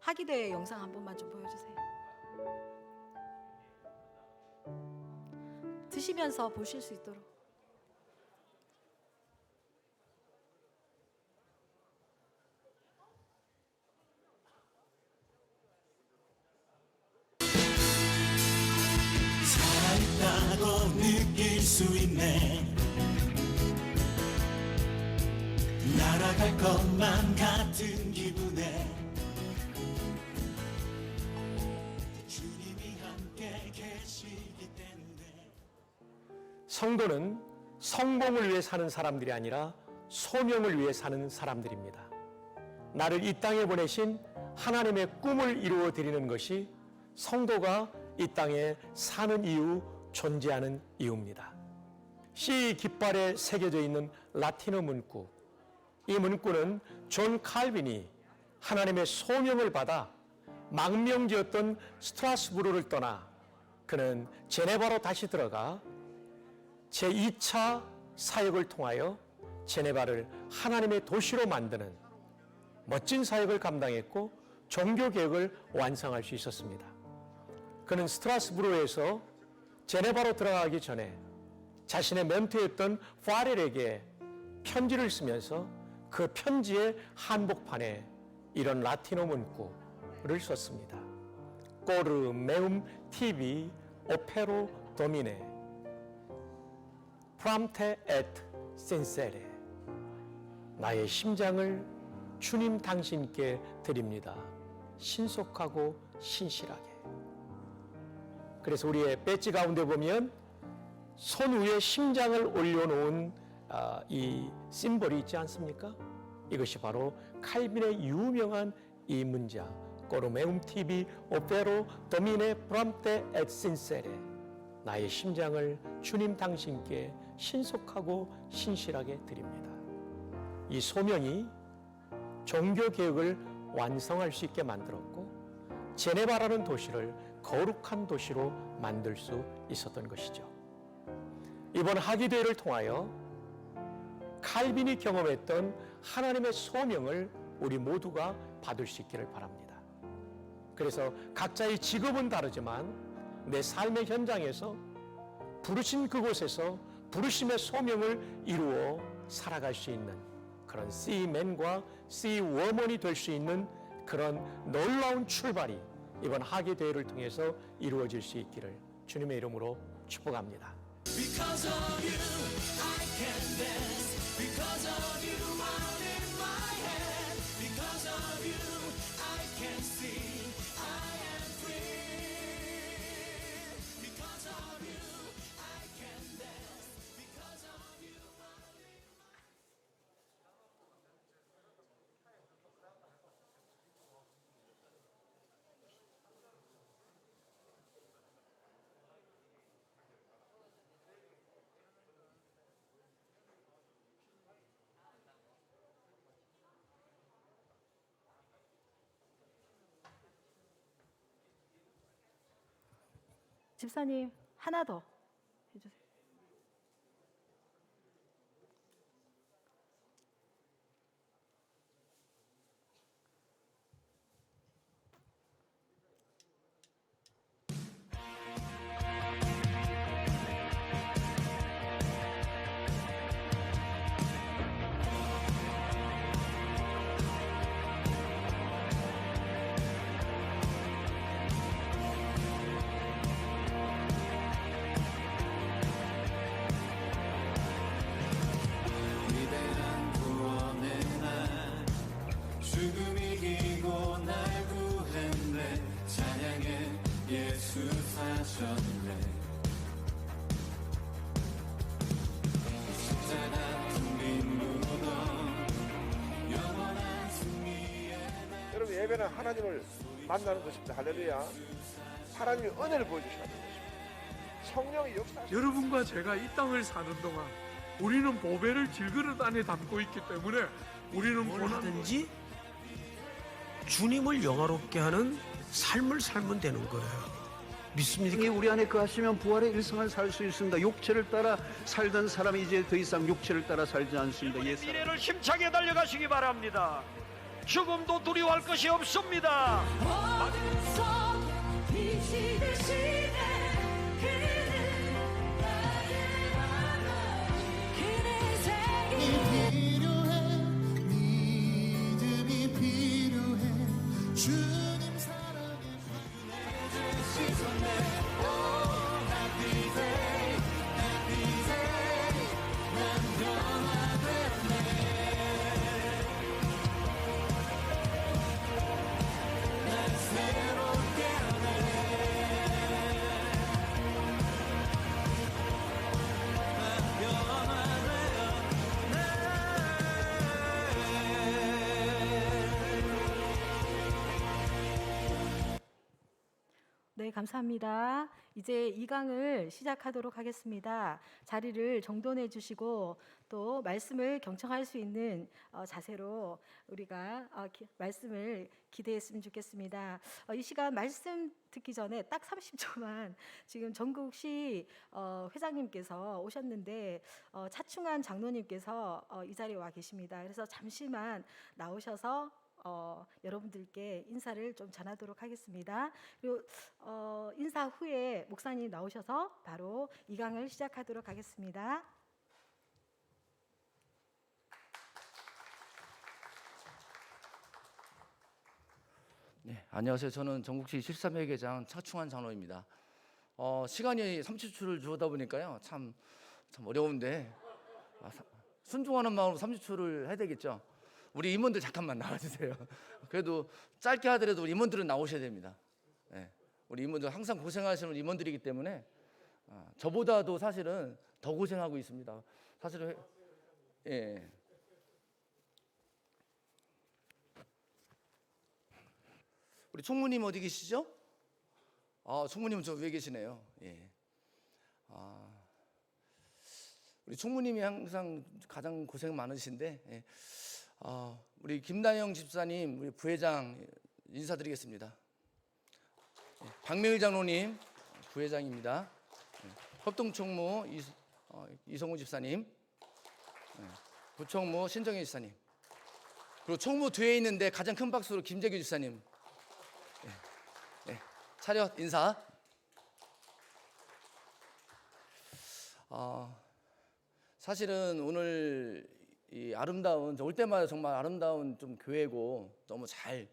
하기대 영상 한 번만 좀 보여주세요. 드시면서 보실 수 있도록. 살아있다고 느낄 수 있네. 날아갈 것만 같은 기분에 주님이 함께 계시기 때문에. 성도는 성공을 위해 사는 사람들이 아니라 소명을 위해 사는 사람들입니다. 나를 이 땅에 보내신 하나님의 꿈을 이루어 드리는 것이 성도가 이 땅에 사는 이유, 존재하는 이유입니다. C 깃발에 새겨져 있는 라틴어 문구, 이 문구는 존 칼빈이 하나님의 소명을 받아 망명지었던 스트라스부르를 떠나 그는 제네바로 다시 들어가 제2차 사역을 통하여 제네바를 하나님의 도시로 만드는 멋진 사역을 감당했고 종교개혁을 완성할 수 있었습니다. 그는 스트라스부르에서 제네바로 들어가기 전에 자신의 멘토였던 파렐에게 편지를 쓰면서 그 편지의 한복판에 이런 라틴어 문구를 썼습니다. 꼬르 메움 티비 오페로 도미네 프람테 에트 신세레. 나의 심장을 주님 당신께 드립니다. 신속하고 신실하게. 그래서 우리의 배지 가운데 보면 손 위에 심장을 올려놓은 이 심볼이 있지 않습니까? 이것이 바로 칼빈의 유명한 이 문장 꼬르메움 티비 오페로 도미네 프람테 엣 신세레. 나의 심장을 주님 당신께 신속하고 신실하게 드립니다. 이 소명이 종교개혁을 완성할 수 있게 만들었고 제네바라는 도시를 거룩한 도시로 만들 수 있었던 것이죠. 이번 하기대회를 통하여 칼빈이 경험했던 하나님의 소명을 우리 모두가 받을 수 있기를 바랍니다. 그래서 각자의 직업은 다르지만 내 삶의 현장에서 부르신 그곳에서 부르심의 소명을 이루어 살아갈 수 있는 그런 씨맨과 씨워먼이 될 수 있는 그런 놀라운 출발이 이번 하계대회를 통해서 이루어질 수 있기를 주님의 이름으로 축복합니다. Because of you, I can dance. Because of you, I'm in my head. Because of you, I can see. I am free. Because of you, I can dance. Because of you, I'm in 집사님 하나 더 해주세요. 위대한 구원의 날 죽음 이기고 날 구했네. 찬양해 예수 사셨네. 십자가 둥긴 무덤 영원한 승리의 날. 여러분, 예배는 하나님을 만나는 것입니다. 할렐루야. 하나님이 은혜를 보여주셔야 하는 것입니다. 성령의 역사. 여러분과 제가 이 땅을 사는 동안 우리는 보배를 질그릇 안에 담고 있기 때문에 우리는 뭘 고난 하든지 주님을 영화롭게 하는 삶을 살면 되는 거예요. 믿습니까? 이 우리 안에 거하시면 부활의 일생을 살 수 있습니다. 육체를 따라 살던 사람이 이제 더 이상 육체를 따라 살지 않습니다. 옛 사람. 미래를 힘차게 달려가시기 바랍니다. 죽음도 두려워할 것이 없습니다. 어둠 속에 빛이 되시네. 그는 나의 바람. 그는 세계 필요해. 믿음이 필요해. 주님 사랑에 주시소내. Oh happy day, happy day. 난 변화되었네. 난 새롭게 네, 감사합니다. 이제 2강을 시작하도록 하겠습니다. 자리를 정돈해 주시고 또 말씀을 경청할 수 있는 자세로 우리가 말씀을 기대했으면 좋겠습니다. 이 시간 말씀 듣기 전에 딱 30초만 지금 전국시 회장님께서 오셨는데 차충환 장로님께서 이 자리에 와 계십니다. 그래서 잠시만 나오셔서 여러분들께 인사를 좀 전하도록 하겠습니다. 그리고 인사 후에 목사님 나오셔서 바로 2강을 시작하도록 하겠습니다. 네, 안녕하세요. 저는 전국시 13회계장 차충환 장로입니다. 시간이 30초를 주어다 보니까요, 참 어려운데 순종하는 마음으로 30초를 해야 되겠죠. 우리 임원들 잠깐만 나와주세요. 그래도 짧게 하더라도 우리 임원들은 나오셔야 됩니다. 네, 우리 임원들 항상 고생하시는 임원들이기 때문에 저보다도 사실은 더 고생하고 있습니다. 사실은 예. 우리 총무님 어디 계시죠? 총무님 저 위에 계시네요. 예. 우리 총무님이 항상 가장 고생 많으신데, 예. 우리 김다영 집사님, 우리 부회장 인사드리겠습니다. 예. 박명일 장로님 부회장입니다. 예. 협동총무 이성우 집사님, 예. 부총무 신정혜 집사님, 그리고 총무 뒤에 있는데 가장 큰 박수로 김재규 집사님. 차렷 인사. 사실은 오늘 이 아름다운, 올 때마다 정말 아름다운 좀 교회고 너무 잘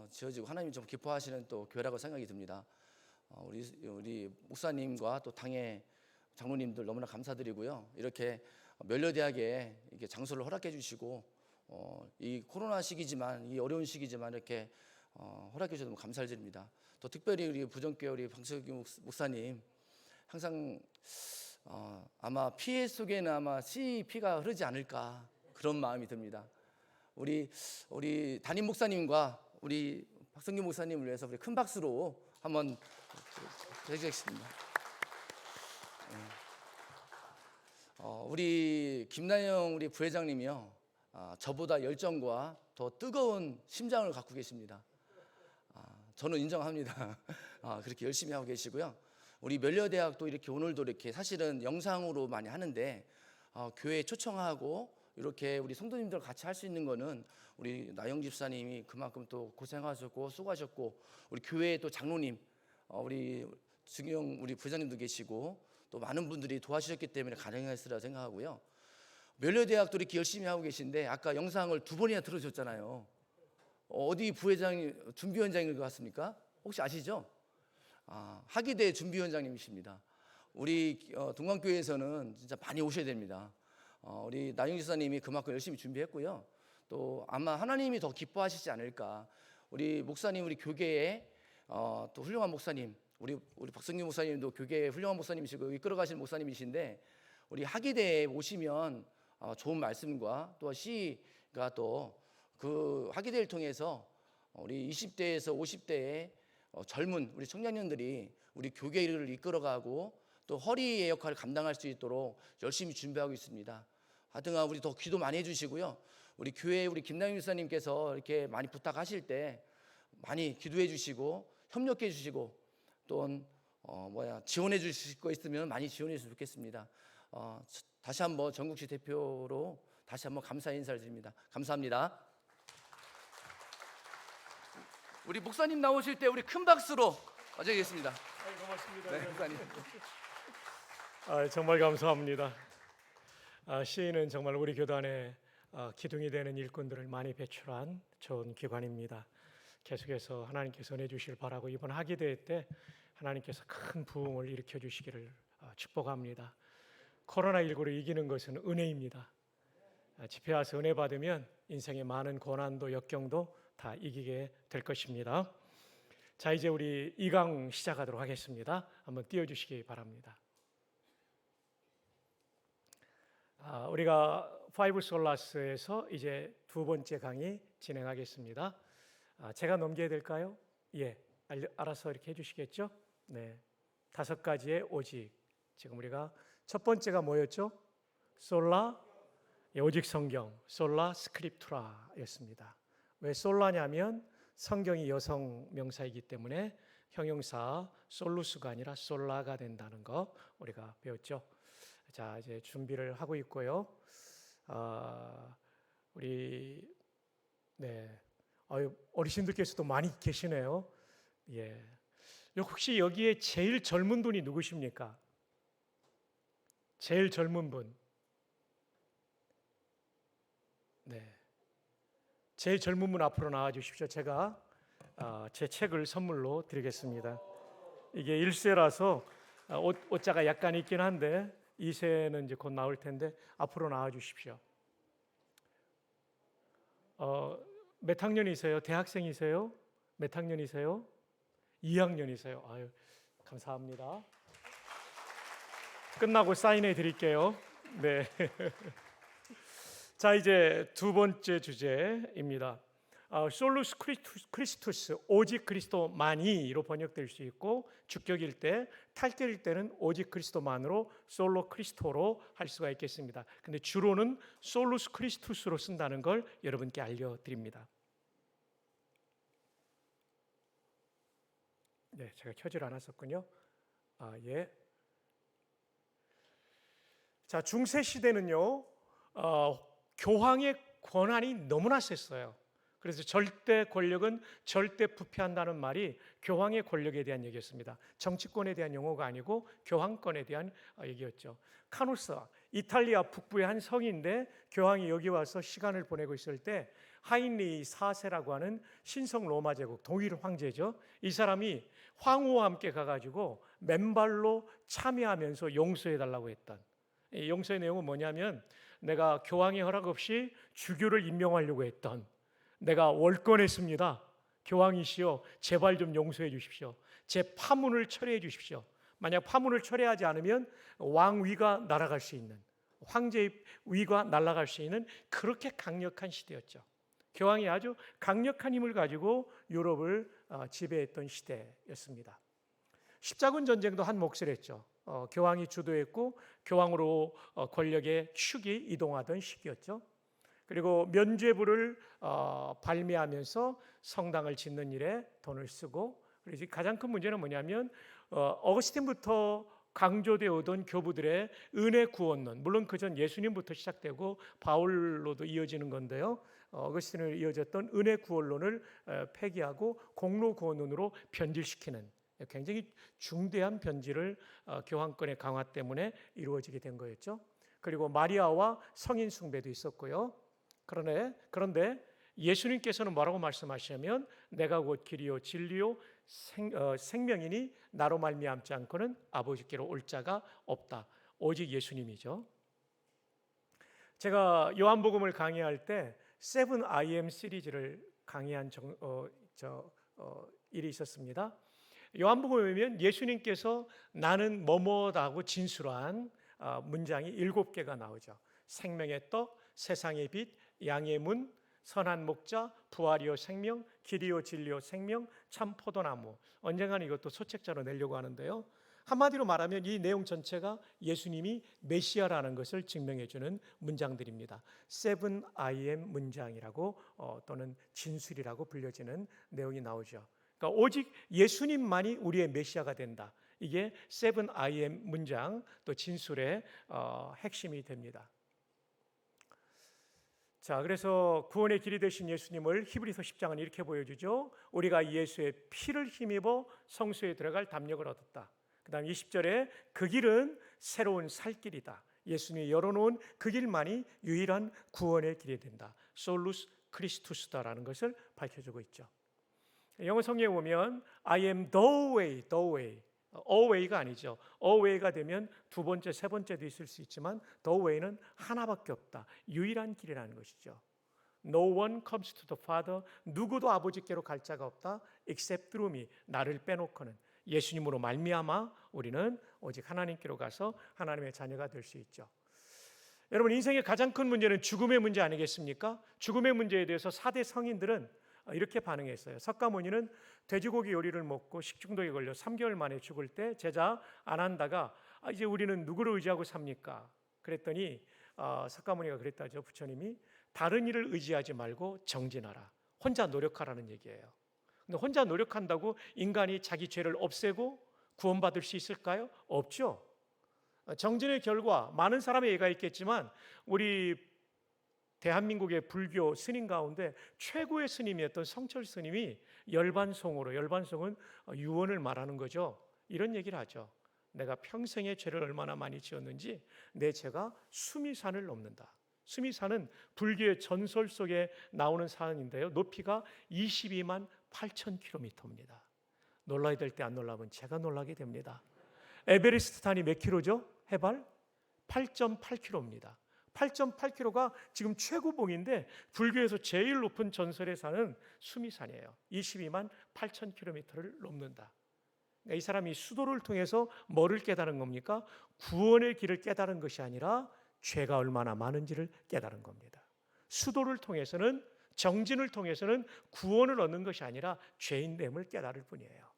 지어지고 하나님이 좀 기뻐하시는 또 교회라고 생각이 듭니다. 우리 목사님과 또 당의 장로님들 너무나 감사드리고요. 이렇게 면려대학에 이렇게 장소를 허락해 주시고 이 코로나 시기지만, 이 어려운 시기지만 이렇게 허락해 주셔서 너무 감사드립니다. 또 특별히 우리 부정교회 우리 박석규 목사님 항상 아마 피해 속에는 아마 피가 흐르지 않을까 그런 마음이 듭니다. 우리 담임 목사님과 우리 박성규 목사님을 위해서 우리 큰 박수로 한번 해주겠습니다. 우리 김나영 우리 부회장님이요, 저보다 열정과 더 뜨거운 심장을 갖고 계십니다. 저는 인정합니다. 그렇게 열심히 하고 계시고요. 우리 면려대학도 이렇게 오늘도 이렇게 사실은 영상으로 많이 하는데 교회에 초청하고 이렇게 우리 성도님들 같이 할 수 있는 거는 우리 나영 집사님이 그만큼 또 고생하셨고 수고하셨고, 우리 교회 또 장로님, 우리 증영 우리 부회장님도 계시고 또 많은 분들이 도와주셨기 때문에 가능했으리라 생각하고요. 면려대학도 이렇게 열심히 하고 계신데 아까 영상을 2번이나 들어주셨잖아요. 어디 부회장이 준비위원장인 것 같습니까? 혹시 아시죠? 하기대 준비위원장님이십니다. 우리 동광교회에서는 진짜 많이 오셔야 됩니다. 우리 나영 지사님이 그만큼 열심히 준비했고요. 또 아마 하나님이 더 기뻐하시지 않을까. 우리 목사님, 우리 교계에 또 훌륭한 목사님, 우리 박성규 목사님도 교계에 훌륭한 목사님이시고 이끌어가시는 목사님이신데, 우리 하기대에 오시면 좋은 말씀과 또 시가 또 그 하기대를 통해서 우리 20대에서 50대의 젊은 우리 청년들이 우리 교계를 이끌어가고 또 허리의 역할을 감당할 수 있도록 열심히 준비하고 있습니다. 하여튼간 우리 더 기도 많이 해주시고요. 우리 교회 우리 김남일 목사님께서 이렇게 많이 부탁하실 때 많이 기도해 주시고 협력해 주시고 또 지원해 주실 거 있으면 많이 지원해 주시면 좋겠습니다. 다시 한번 전국시 대표로 다시 한번 감사 인사를 드립니다. 감사합니다. 우리 목사님 나오실 때 우리 큰 박수로 맞이하겠습니다. 고맙습니다. 네, 목사님. 정말 감사합니다. 시인은 정말 우리 교단에 기둥이 되는 일꾼들을 많이 배출한 좋은 기관입니다. 계속해서 하나님께서 내주실 바라고 이번 하기대회 때 하나님께서 큰 부흥을 일으켜 주시기를 축복합니다. 코로나19를 이기는 것은 은혜입니다. 집회 와서 은혜 받으면 인생의 많은 고난도 역경도 다 이기게 될 것입니다. 자, 이제 우리 2강 시작하도록 하겠습니다. 한번 띄워주시기 바랍니다. 우리가 파이브 솔라스에서 이제 두 번째 강의 진행하겠습니다. 제가 넘겨야 될까요? 예, 알아서 이렇게 해주시겠죠? 네, 5가지의 오직. 지금 우리가 첫 번째가 뭐였죠? 솔라, 오직 성경, 솔라 스크립투라였습니다. 왜 솔라냐면 성경이 여성 명사이기 때문에 형용사 솔루스가 아니라 솔라가 된다는 거 우리가 배웠죠. 자, 이제 준비를 하고 있고요. 우리 어르신들께서도 많이 계시네요. 예. 혹시 여기에 제일 젊은 분이 누구십니까? 제일 젊은 분. 네. 제일 젊은 분 앞으로 나와 주십시오. 제가 제 책을 선물로 드리겠습니다. 이게 1세라서 옷자가 약간 있긴 한데 2세는 이제 곧 나올 텐데 앞으로 나와 주십시오. 몇 학년이세요? 대학생이세요? 몇 학년이세요? 2학년이세요. 아유, 감사합니다. 끝나고 사인해 드릴게요. 네. 자, 이제 두 번째 주제입니다. 솔루스 크리스투스, 오직 그리스도만이로 번역될 수 있고, 주격일 때, 탈격일 때는 오직 그리스도만으로 솔로 크리스토로 할 수가 있겠습니다. 근데 주로는 솔루스 크리스투스로 쓴다는 걸 여러분께 알려드립니다. 네, 제가 켜질 않았었군요. 예. 자, 중세 시대는요, 교황의 권한이 너무나 셌어요. 그래서 절대 권력은 절대 부패한다는 말이 교황의 권력에 대한 얘기였습니다. 정치권에 대한 용어가 아니고 교황권에 대한 얘기였죠. 카누사, 이탈리아 북부의 한 성인데 교황이 여기 와서 시간을 보내고 있을 때 하인리 4세라고 하는 신성 로마 제국 동일 황제죠. 이 사람이 황후와 함께 가가지고 맨발로 참여하면서 용서해달라고 했던, 이 용서의 내용은 뭐냐면, 내가 교황의 허락 없이 주교를 임명하려고 했던, 내가 월권했습니다. 교황이시여, 제발 좀 용서해 주십시오. 제 파문을 철회해 주십시오. 만약 파문을 철회하지 않으면 왕위가 날아갈 수 있는, 황제의 위가 날아갈 수 있는 그렇게 강력한 시대였죠. 교황이 아주 강력한 힘을 가지고 유럽을 지배했던 시대였습니다. 십자군 전쟁도 한 몫을 했죠. 교황이 주도했고 교황으로 권력의 축이 이동하던 시기였죠. 그리고 면죄부를 발매하면서 성당을 짓는 일에 돈을 쓰고, 그래서 가장 큰 문제는 뭐냐면 어거스틴부터 강조되어 오던 교부들의 은혜 구원론, 물론 그전 예수님부터 시작되고 바울로도 이어지는 건데요, 어거스틴을 이어졌던 은혜 구원론을 폐기하고 공로 구원론으로 변질시키는 굉장히 중대한 변질을 교황권의 강화 때문에 이루어지게 된 거였죠. 그리고 마리아와 성인 숭배도 있었고요. 그런데 예수님께서는 뭐라고 말씀하시냐면, 내가 곧 길이요 진리요 생명이니 나로 말미암지 않고는 아버지께로 올 자가 없다. 오직 예수님이죠. 제가 요한복음을 강의할 때 7 I am 시리즈를 강의한 일이 있었습니다. 요한복음에 보면 예수님께서 나는 뭐뭐다고 진술한 문장이 7개가 나오죠. 생명의 떡, 세상의 빛, 양의 문, 선한 목자, 부활이요 생명, 길이요 진리요 생명, 참 포도나무. 언젠가는 이것도 소책자로 내려고 하는데요. 한마디로 말하면 이 내용 전체가 예수님이 메시아라는 것을 증명해 주는 문장들입니다. 7 I am 문장이라고 또는 진술이라고 불려지는 내용이 나오죠. 그러니까 오직 예수님만이 우리의 메시아가 된다. 이게 7 I am 문장 또 진술의 핵심이 됩니다. 자, 그래서 구원의 길이 되신 예수님을 히브리서 10장은 이렇게 보여주죠. 우리가 예수의 피를 힘입어 성소에 들어갈 담력을 얻었다. 그 다음 20절에 그 길은 새로운 살 길이다. 예수님이 열어놓은 그 길만이 유일한 구원의 길이 된다. 솔루스 크리스투스다라는 것을 밝혀주고 있죠. 영어 성경에 보면 I am the way, the way. away가 아니죠. away가 되면 두 번째, 세 번째도 있을 수 있지만 the way는 하나밖에 없다. 유일한 길이라는 것이죠. No one comes to the Father. 누구도 아버지께로 갈 자가 없다. except through me. 나를 빼놓고는. 예수님으로 말미암아 우리는 오직 하나님께로 가서 하나님의 자녀가 될 수 있죠. 여러분, 인생의 가장 큰 문제는 죽음의 문제 아니겠습니까? 죽음의 문제에 대해서 4대 성인들은 이렇게 반응했어요. 석가모니는 돼지고기 요리를 먹고 식중독에 걸려 3개월 만에 죽을 때 제자 아난다가 이제 우리는 누구를 의지하고 삽니까? 그랬더니 석가모니가 그랬다죠. 부처님이 다른 일을 의지하지 말고 정진하라. 혼자 노력하라는 얘기예요. 근데 혼자 노력한다고 인간이 자기 죄를 없애고 구원받을 수 있을까요? 없죠. 정진의 결과 많은 사람의 예가 있겠지만 우리 대한민국의 불교 스님 가운데 최고의 스님이었던 성철 스님이 열반송으로, 열반송은 유언을 말하는 거죠. 이런 얘기를 하죠. 내가 평생의 죄를 얼마나 많이 지었는지 내 죄가 수미산을 넘는다. 수미산은 불교의 전설 속에 나오는 산인데요. 높이가 22만 8천 킬로미터입니다. 놀라야 될 때 안 놀라면 제가 놀라게 됩니다. 에베레스트 산이 몇 킬로죠? 해발 8.8킬로입니다. 8.8km가 지금 최고봉인데 불교에서 제일 높은 전설의 산은 수미산이에요. 22만 8천 킬로미터를 넘는다. 그러니까 이 사람이 수도를 통해서 뭐를 깨달은 겁니까? 구원의 길을 깨달은 것이 아니라 죄가 얼마나 많은지를 깨달은 겁니다. 수도를 통해서는, 정진을 통해서는 구원을 얻는 것이 아니라 죄인됨을 깨달을 뿐이에요.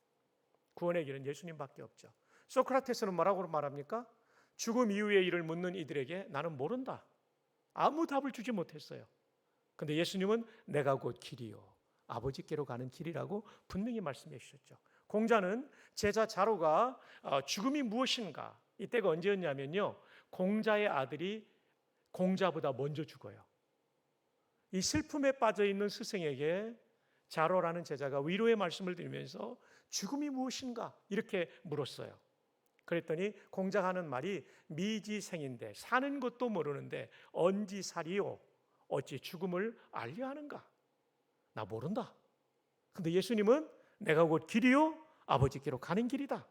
구원의 길은 예수님밖에 없죠. 소크라테스는 뭐라고 말합니까? 죽음 이후의 일을 묻는 이들에게 나는 모른다. 아무 답을 주지 못했어요. 근데 예수님은 내가 곧 길이요 아버지께로 가는 길이라고 분명히 말씀해 주셨죠. 공자는 제자 자로가 죽음이 무엇인가, 이때가 언제였냐면요, 공자의 아들이 공자보다 먼저 죽어요. 이 슬픔에 빠져 있는 스승에게 자로라는 제자가 위로의 말씀을 드리면서 죽음이 무엇인가 이렇게 물었어요. 그랬더니 공자가 하는 말이 미지생인데 사는 것도 모르는데 언지살이요 어찌 죽음을 알려 하는가? 나 모른다. 근데 예수님은 내가 곧 길이요 아버지께로 가는 길이다.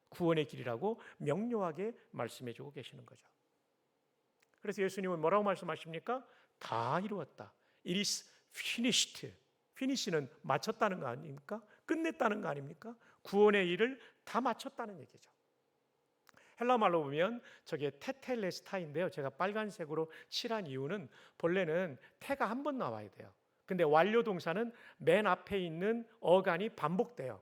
구원의 길이라고 명료하게 말씀해 주고 계시는 거죠. 그래서 예수님은 뭐라고 말씀하십니까? 다 이루었다. It is finished. finish는 마쳤다는 거 아닙니까? 끝냈다는 거 아닙니까? 구원의 일을 다 마쳤다는 얘기죠. 헬라 말로 보면 저게 테텔레스타인데요. 제가 빨간색으로 칠한 이유는 본래는 태가 한 번 나와야 돼요. 근데 완료 동사는 맨 앞에 있는 어간이 반복돼요.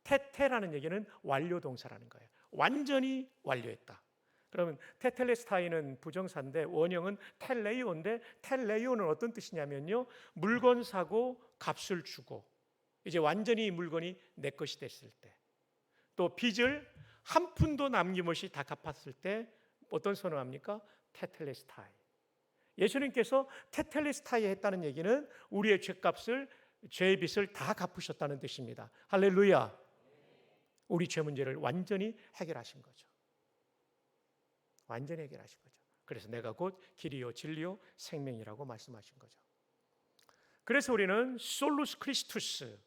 테테라는 얘기는 완료 동사라는 거예요. 완전히 완료했다. 그러면 테텔레스타인은 부정사인데 원형은 텔레이오인데 텔레이오는 어떤 뜻이냐면요, 물건 사고 값을 주고 이제 완전히 이 물건이 내 것이 됐을 때, 또 빚을 한 푼도 남김없이 다 갚았을 때 어떤 선언합니까? 테텔레스타이. 예수님께서 테텔레스타이 했다는 얘기는 우리의 죄값을, 죄의 빚을 다 갚으셨다는 뜻입니다. 할렐루야. 우리 죄 문제를 완전히 해결하신 거죠. 완전히 해결하신 거죠. 그래서 내가 곧 길이요 진리요 생명이라고 말씀하신 거죠. 그래서 우리는 솔루스 크리스투스,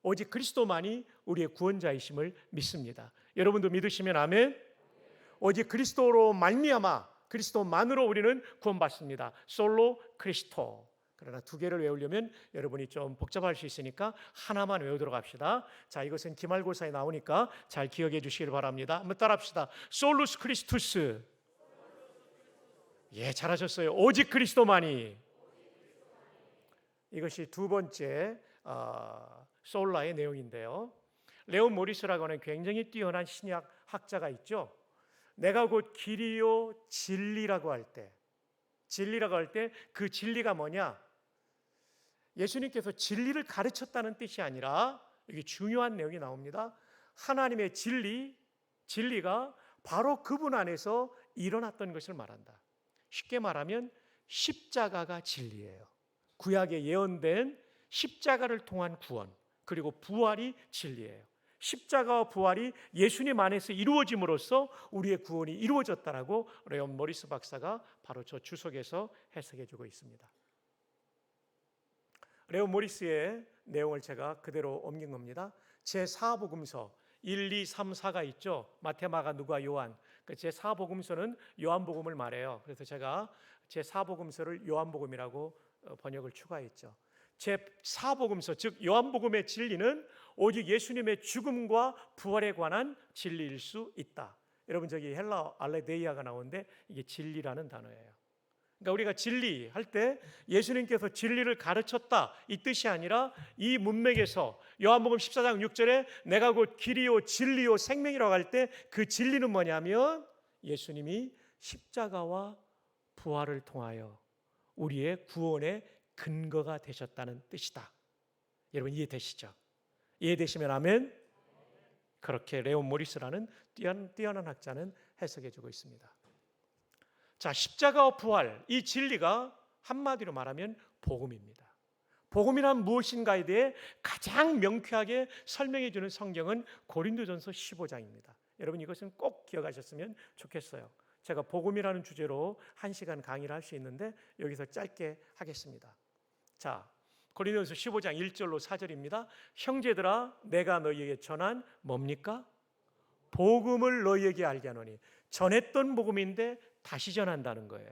오직 그리스도만이 우리의 구원자이심을 믿습니다. 여러분도 믿으시면 아멘. 오직 그리스도로 말미암아, 그리스도만으로 우리는 구원받습니다. 솔로 크리스토. 그러나 두 개를 외우려면 여러분이 좀 복잡할 수 있으니까 하나만 외우도록 합시다. 자, 이것은 기말고사에 나오니까 잘 기억해 주시길 바랍니다. 한번 따라합시다. 솔루스 크리스투스. 예, 잘하셨어요. 오직 그리스도만이. 이것이 두 번째 솔라의 내용인데요. 레온 모리스라고 하는 굉장히 뛰어난 신약 학자가 있죠. 내가 곧 길이요 진리라고 할 때, 진리라고 할 때 그 진리가 뭐냐? 예수님께서 진리를 가르쳤다는 뜻이 아니라 여기 중요한 내용이 나옵니다. 하나님의 진리가 바로 그분 안에서 일어났던 것을 말한다. 쉽게 말하면 십자가가 진리예요. 구약에 예언된 십자가를 통한 구원, 그리고 부활이 진리예요. 십자가와 부활이 예수님 안에서 이루어짐으로써 우리의 구원이 이루어졌다라고 레온 모리스 박사가 바로 저 주석에서 해석해 주고 있습니다. 레온 모리스의 내용을 제가 그대로 옮긴 겁니다. 제4복음서 1, 2, 3, 4가 있죠. 마태, 마가, 누가, 요한. 제4복음서는 요한복음을 말해요. 그래서 제가 제4복음서를 요한복음이라고 번역을 추가했죠. 제4복음서, 즉 요한복음의 진리는 오직 예수님의 죽음과 부활에 관한 진리일 수 있다. 여러분 저기 헬라 알레데이아가 나오는데 이게 진리라는 단어예요. 그러니까 우리가 진리 할 때 예수님께서 진리를 가르쳤다 이 뜻이 아니라 이 문맥에서 요한복음 14장 6절에 내가 곧 길이요 진리요 생명이라고 할 때 그 진리는 뭐냐면 예수님이 십자가와 부활을 통하여 우리의 구원의 근거가 되셨다는 뜻이다. 여러분 이해되시죠? 이해되시면 아멘. 그렇게 레온 모리스라는 뛰어난 학자는 해석해 주고 있습니다. 자, 십자가와 부활, 이 진리가 한마디로 말하면 복음입니다. 복음이란 무엇인가에 대해 가장 명쾌하게 설명해 주는 성경은 고린도전서 15장입니다. 여러분 이것은 꼭 기억하셨으면 좋겠어요. 제가 복음이라는 주제로 1시간 강의를 할 수 있는데 여기서 짧게 하겠습니다. 자, 고린도전서 15장 1절로 4절입니다. 형제들아 내가 너희에게 전한 뭡니까? 복음을 너희에게 알게 하노니. 전했던 복음인데 다시 전한다는 거예요.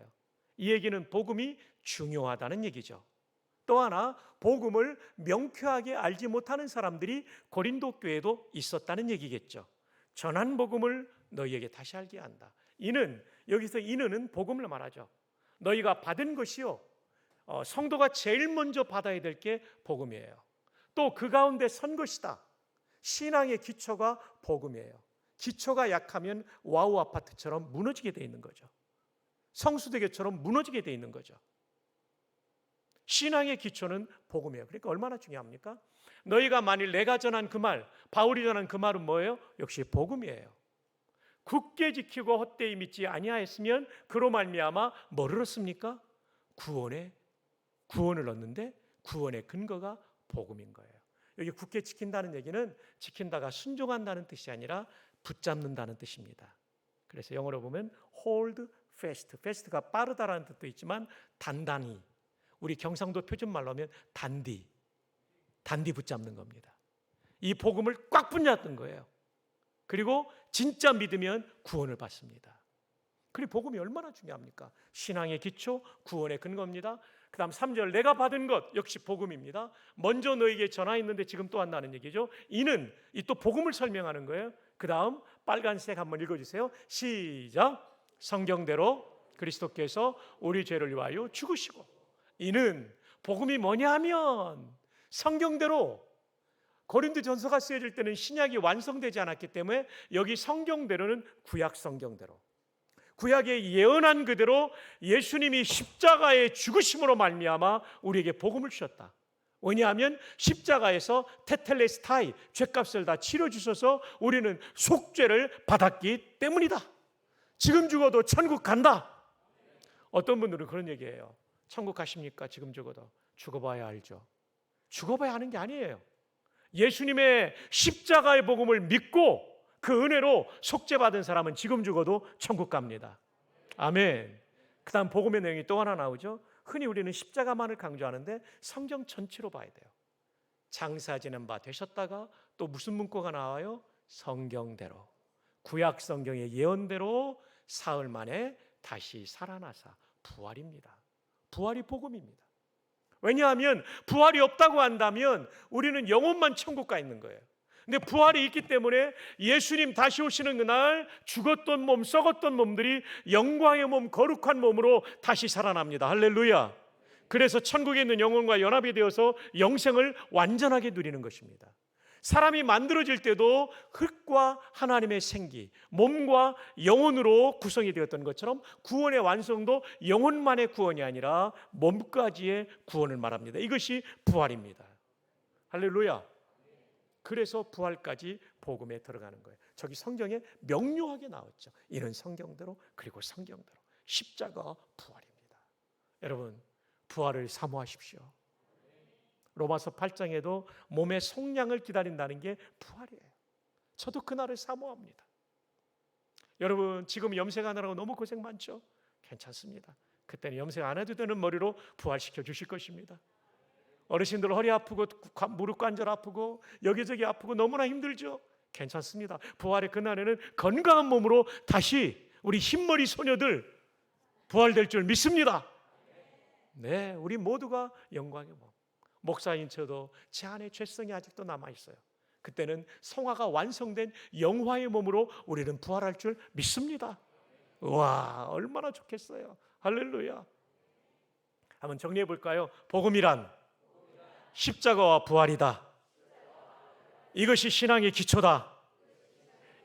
이 얘기는 복음이 중요하다는 얘기죠. 또 하나 복음을 명쾌하게 알지 못하는 사람들이 고린도 교회에도 있었다는 얘기겠죠. 전한 복음을 너희에게 다시 알게 한다. 이는 여기서 이는 복음을 말하죠. 너희가 받은 것이요 성도가 제일 먼저 받아야 될 게 복음이에요. 또 그 가운데 선 것이다. 신앙의 기초가 복음이에요. 기초가 약하면 와우 아파트처럼 무너지게 돼 있는 거죠. 성수대교처럼 무너지게 돼 있는 거죠. 신앙의 기초는 복음이에요. 그러니까 얼마나 중요합니까? 너희가 만일 내가 전한 그 말, 바울이 전한 그 말은 뭐예요? 역시 복음이에요. 굳게 지키고 헛되이 믿지 아니하였으면 그로 말미암아 뭐를 얻습니까? 구원을 얻는데 구원의 근거가 복음인 거예요. 여기 굳게 지킨다는 얘기는 지킨다가 순종한다는 뜻이 아니라 붙잡는다는 뜻입니다. 그래서 영어로 보면 hold fast. fast가 빠르다라는 뜻도 있지만 단단히, 우리 경상도 표준말로 하면 단디 붙잡는 겁니다. 이 복음을 꽉 붙잡는 거예요. 그리고 진짜 믿으면 구원을 받습니다. 그리고 복음이 얼마나 중요합니까? 신앙의 기초, 구원의 근거입니다. 그 다음 3절 내가 받은 것 역시 복음입니다. 먼저 너에게 전하였는데 지금 또 한다는 얘기죠. 이는 이 또 복음을 설명하는 거예요. 그 다음 빨간색 한번 읽어주세요. 시작. 성경대로 그리스도께서 우리 죄를 위하여 죽으시고. 이는 복음이 뭐냐 하면 성경대로, 고린도전서가 쓰여질 때는 신약이 완성되지 않았기 때문에 여기 성경대로는 구약 성경대로, 구약에 예언한 그대로 예수님이 십자가의 죽으심으로 말미암아 우리에게 복음을 주셨다. 왜냐하면 십자가에서 테텔레스타이, 죄값을 다 치러주셔서 우리는 속죄를 받았기 때문이다. 지금 죽어도 천국 간다. 어떤 분들은 그런 얘기해요. 천국 가십니까? 지금 죽어도. 죽어봐야 알죠. 죽어봐야 하는 게 아니에요. 예수님의 십자가의 복음을 믿고 그 은혜로 속죄받은 사람은 지금 죽어도 천국 갑니다. 아멘. 그 다음 복음의 내용이 또 하나 나오죠. 흔히 우리는 십자가만을 강조하는데 성경 전체로 봐야 돼요. 장사 지는 바 되셨다가 또 무슨 문구가 나와요? 성경대로, 구약 성경의 예언대로 사흘 만에 다시 살아나사 부활입니다. 부활이 복음입니다. 왜냐하면 부활이 없다고 한다면 우리는 영혼만 천국 가 있는 거예요. 근데 부활이 있기 때문에 예수님 다시 오시는 그날 죽었던 몸, 썩었던 몸들이 영광의 몸, 거룩한 몸으로 다시 살아납니다. 할렐루야. 그래서 천국에 있는 영혼과 연합이 되어서 영생을 완전하게 누리는 것입니다. 사람이 만들어질 때도 흙과 하나님의 생기, 몸과 영혼으로 구성이 되었던 것처럼 구원의 완성도 영혼만의 구원이 아니라 몸까지의 구원을 말합니다. 이것이 부활입니다. 할렐루야. 그래서 부활까지 복음에 들어가는 거예요. 저기 성경에 명료하게 나왔죠. 이는 성경대로, 그리고 성경대로 십자가 부활입니다. 여러분, 부활을 사모하십시오. 로마서 8장에도 몸의 속량을 기다린다는 게 부활이에요. 저도 그날을 사모합니다. 여러분, 지금 염색하느라고 너무 고생 많죠? 괜찮습니다. 그때는 염색 안 해도 되는 머리로 부활시켜 주실 것입니다. 어르신들 허리 아프고 무릎 관절 아프고 여기저기 아프고 너무나 힘들죠? 괜찮습니다. 부활의 그날에는 건강한 몸으로 다시 우리 흰머리 소녀들 부활될 줄 믿습니다. 네, 우리 모두가 영광의 몸. 목사인 저도 제 안에 죄성이 아직도 남아있어요. 그때는 성화가 완성된 영화의 몸으로 우리는 부활할 줄 믿습니다. 와, 얼마나 좋겠어요. 할렐루야. 한번 정리해 볼까요? 복음이란 십자가와 부활이다. 이것이 신앙의 기초다.